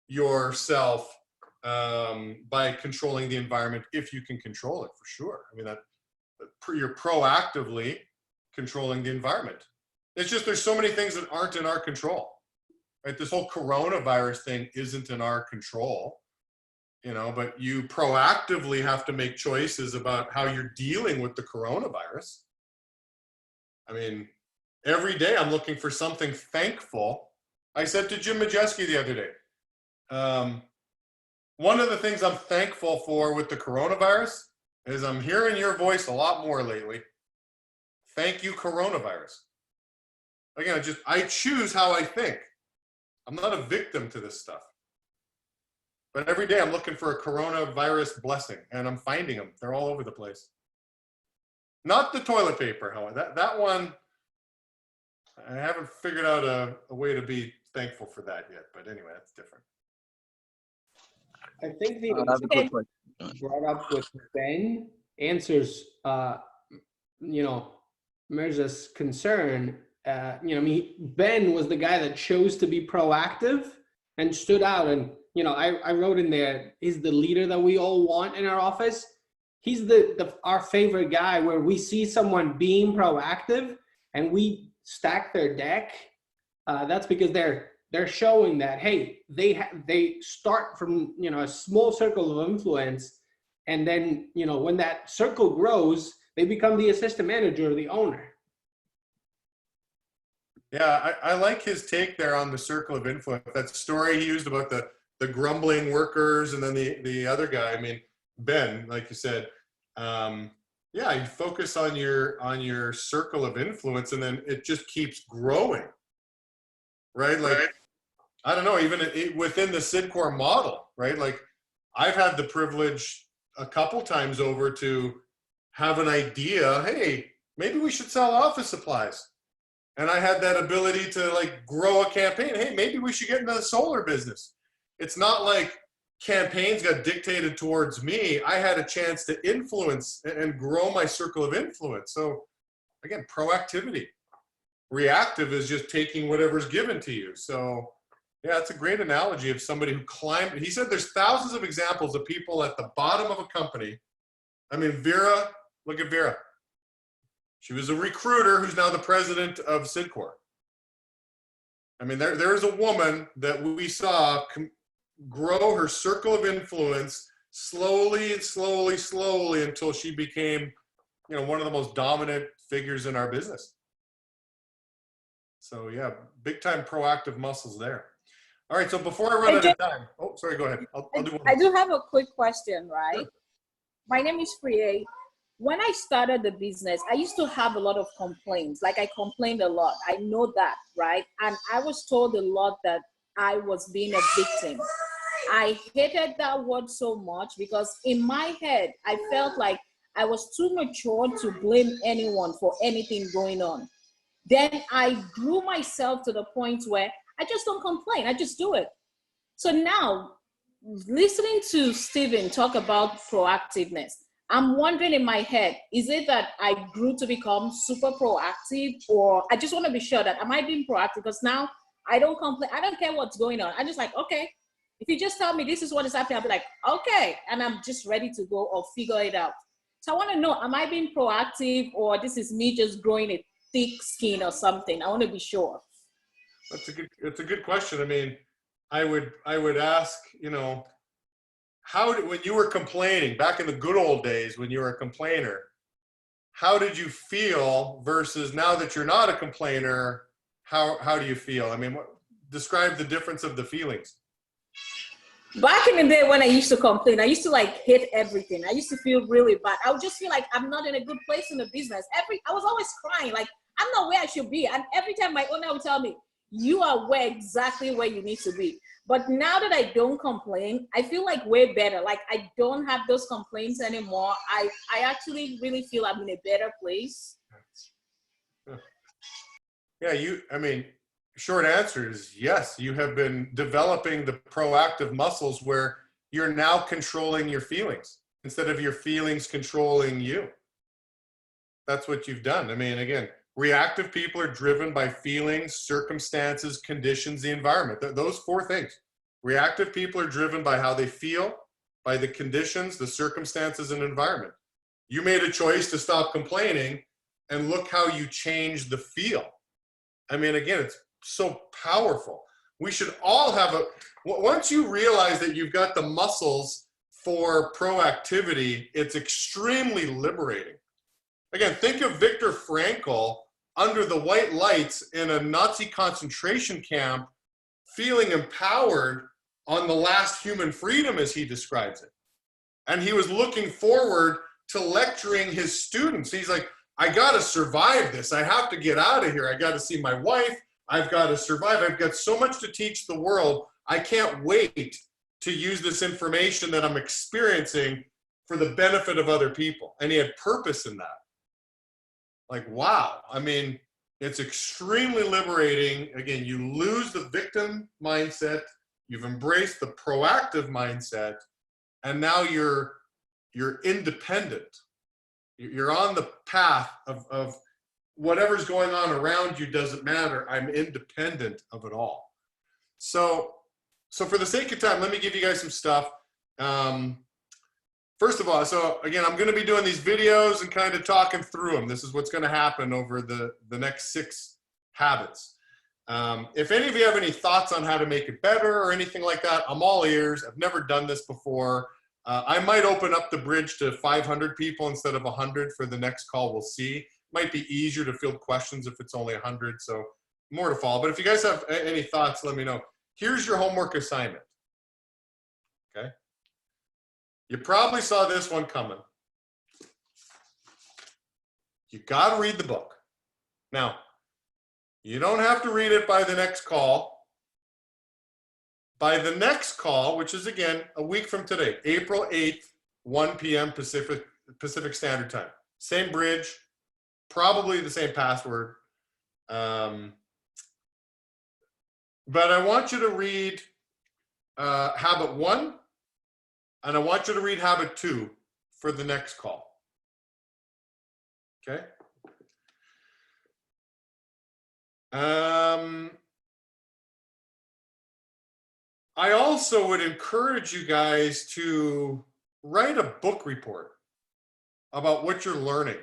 yourself by controlling the environment if you can control it, for sure. I mean, you're proactively controlling the environment. It's just there's so many things that aren't in our control, right? This whole coronavirus thing isn't in our control, you know, but you proactively have to make choices about how you're dealing with the coronavirus. I mean, every day I'm looking for something thankful. I said to Jim Majeski the other day, one of the things I'm thankful for with the coronavirus is I'm hearing your voice a lot more lately. Thank you, coronavirus. Again, I choose how I think. I'm not a victim to this stuff. But every day I'm looking for a coronavirus blessing, and I'm finding them. They're all over the place. Not the toilet paper, however. That one, I haven't figured out a way to be thankful for that yet. But anyway, that's different. I think the I have a quick question. brought up with Ben answers, Mirza's concern. Ben was the guy that chose to be proactive and stood out. And, I wrote in there, he's the leader that we all want in our office. He's our favorite guy where we see someone being proactive and we stack their deck. That's because they're showing that, hey, they start from, a small circle of influence. And then, when that circle grows, they become the assistant manager or the owner. Yeah, I like his take there on the circle of influence. That story he used about the grumbling workers and then the other guy. I mean, Ben, like you said, you focus on your circle of influence, and then it just keeps growing, right? Like, I don't know, even within the Sidcore model, right? Like, I've had the privilege a couple times over to have an idea. Hey, maybe we should sell office supplies. And I had that ability to like grow a campaign. Hey, maybe we should get into the solar business. It's not like campaigns got dictated towards me. I had a chance to influence and grow my circle of influence. So again, proactivity. Reactive is just taking whatever's given to you. So yeah, it's a great analogy of somebody who climbed. He said there's thousands of examples of people at the bottom of a company. I mean, Vera, look at Vera. She was a recruiter who's now the president of Sidcore. I mean, there's a woman that we saw grow her circle of influence slowly and slowly, slowly until she became, one of the most dominant figures in our business. So yeah, big time proactive muscles there. All right, so before I run out of time, oh, sorry, go ahead. I'll do one more. I do have a quick question, right? Sure. My name is Priye. When I started the business, I used to have a lot of complaints. Like I complained a lot. I know that, right? And I was told a lot that I was being a victim. I hated that word so much because in my head, I felt like I was too mature to blame anyone for anything going on. Then I grew myself to the point where I just don't complain. I just do it. So now, listening to Stephen talk about proactiveness, I'm wondering in my head, is it that I grew to become super proactive, or I just want to be sure that am I being proactive? Because now I don't complain. I don't care what's going on. I'm just like, okay, if you just tell me this is what is happening, I'll be like, okay. And I'm just ready to go or figure it out. So I want to know, am I being proactive, or this is me just growing a thick skin or something? I want to be sure. It's a good question. I mean, I would ask, when you were complaining back in the good old days, when you were a complainer, how did you feel versus now that you're not a complainer? How do you feel? I mean, describe the difference of the feelings. Back in the day when I used to complain, I used to like hate everything. I used to feel really bad. I would just feel like I'm not in a good place in the business. I was always crying, like I'm not where I should be. And every time my owner would tell me, you are exactly where you need to be. But now that I don't complain, I feel like way better. Like I don't have those complaints anymore. I actually really feel I'm in a better place. Yeah, short answer is yes. You have been developing the proactive muscles where you're now controlling your feelings instead of your feelings controlling you. That's what you've done. I mean, again, reactive people are driven by feelings, circumstances, conditions, the environment. Those four things. Reactive people are driven by how they feel, by the conditions, the circumstances, and environment. You made a choice to stop complaining, and look how you changed the feel. I mean, again, it's so powerful. We should all have once you realize that you've got the muscles for proactivity, it's extremely liberating. Again, think of Viktor Frankl under the white lights in a Nazi concentration camp, feeling empowered on the last human freedom, as he describes it. And he was looking forward to lecturing his students. He's like, I got to survive this. I have to get out of here. I got to see my wife. I've got to survive. I've got so much to teach the world. I can't wait to use this information that I'm experiencing for the benefit of other people. And he had purpose in that. Like, wow. I mean, it's extremely liberating. Again, you lose the victim mindset. You've embraced the proactive mindset. And now you're independent. You're on the path of whatever's going on around you doesn't matter. I'm independent of it all. So for the sake of time, let me give you guys some stuff. First of all, so again, I'm going to be doing these videos and kind of talking through them. This is what's going to happen over the next 6 habits. If any of you have any thoughts on how to make it better or anything like that, I'm all ears. I've never done this before. I might open up the bridge to 500 people instead of 100 for the next call. We'll see. Might be easier to field questions if it's only 100, so more to follow. But if you guys have any thoughts, let me know. Here's your homework assignment. Okay. You probably saw this one coming. You got to read the book. Now, you don't have to read it by the next call. By the next call, which is again a week from today, April 8th, 1 p.m. Pacific Standard Time. Same bridge, probably the same password. But I want you to read habit 1, and I want you to read habit 2 for the next call. Okay? I also would encourage you guys to write a book report about what you're learning.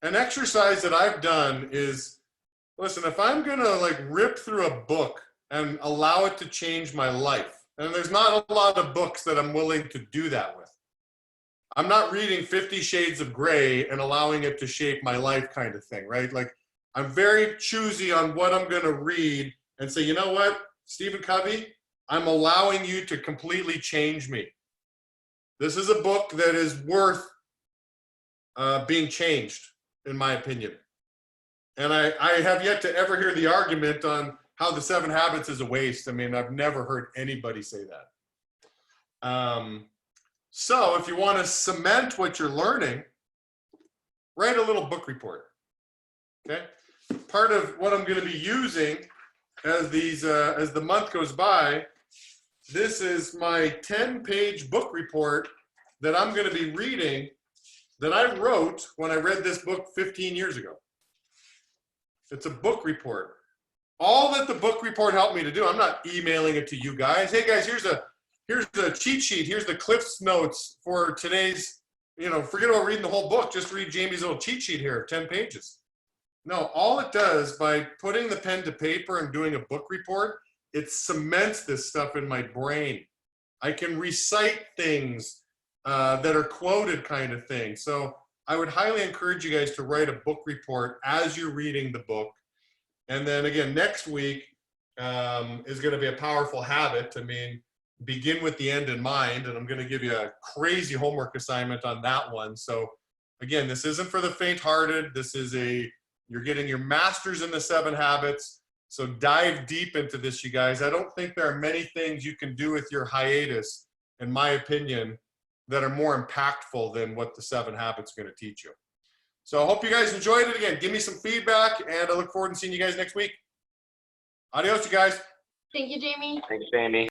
An exercise that I've done is, listen, if I'm gonna like rip through a book and allow it to change my life, and there's not a lot of books that I'm willing to do that with. I'm not reading 50 Shades of Grey and allowing it to shape my life kind of thing, right? Like, I'm very choosy on what I'm gonna read and say, you know what, Stephen Covey, I'm allowing you to completely change me. This is a book that is worth being changed, in my opinion. And I have yet to ever hear the argument on how the 7 Habits is a waste. I mean, I've never heard anybody say that. So if you want to cement what you're learning, write a little book report. Okay. Part of what I'm going to be using as the month goes by, this is my 10-page book report that I'm going to be reading that I wrote when I read this book 15 years ago. It's a book report. All that the book report helped me to do, I'm not emailing it to you guys. Hey guys, here's the cheat sheet. Here's the Cliff's notes for today's, forget about reading the whole book. Just read Jamie's little cheat sheet here, 10 pages. No, all it does by putting the pen to paper and doing a book report, it cements this stuff in my brain. I can recite things that are quoted kind of thing. So I would highly encourage you guys to write a book report as you're reading the book. And then again, next week is going to be a powerful habit. I mean, begin with the end in mind. And I'm going to give you a crazy homework assignment on that one. So again, this isn't for the faint-hearted. This is you're getting your master's in the 7 habits. So dive deep into this, you guys. I don't think there are many things you can do with your hiatus, in my opinion, that are more impactful than what the 7 habits are going to teach you. So I hope you guys enjoyed it. Again, give me some feedback, and I look forward to seeing you guys next week. Adios, you guys. Thank you, Jamie. Thanks, Jamie.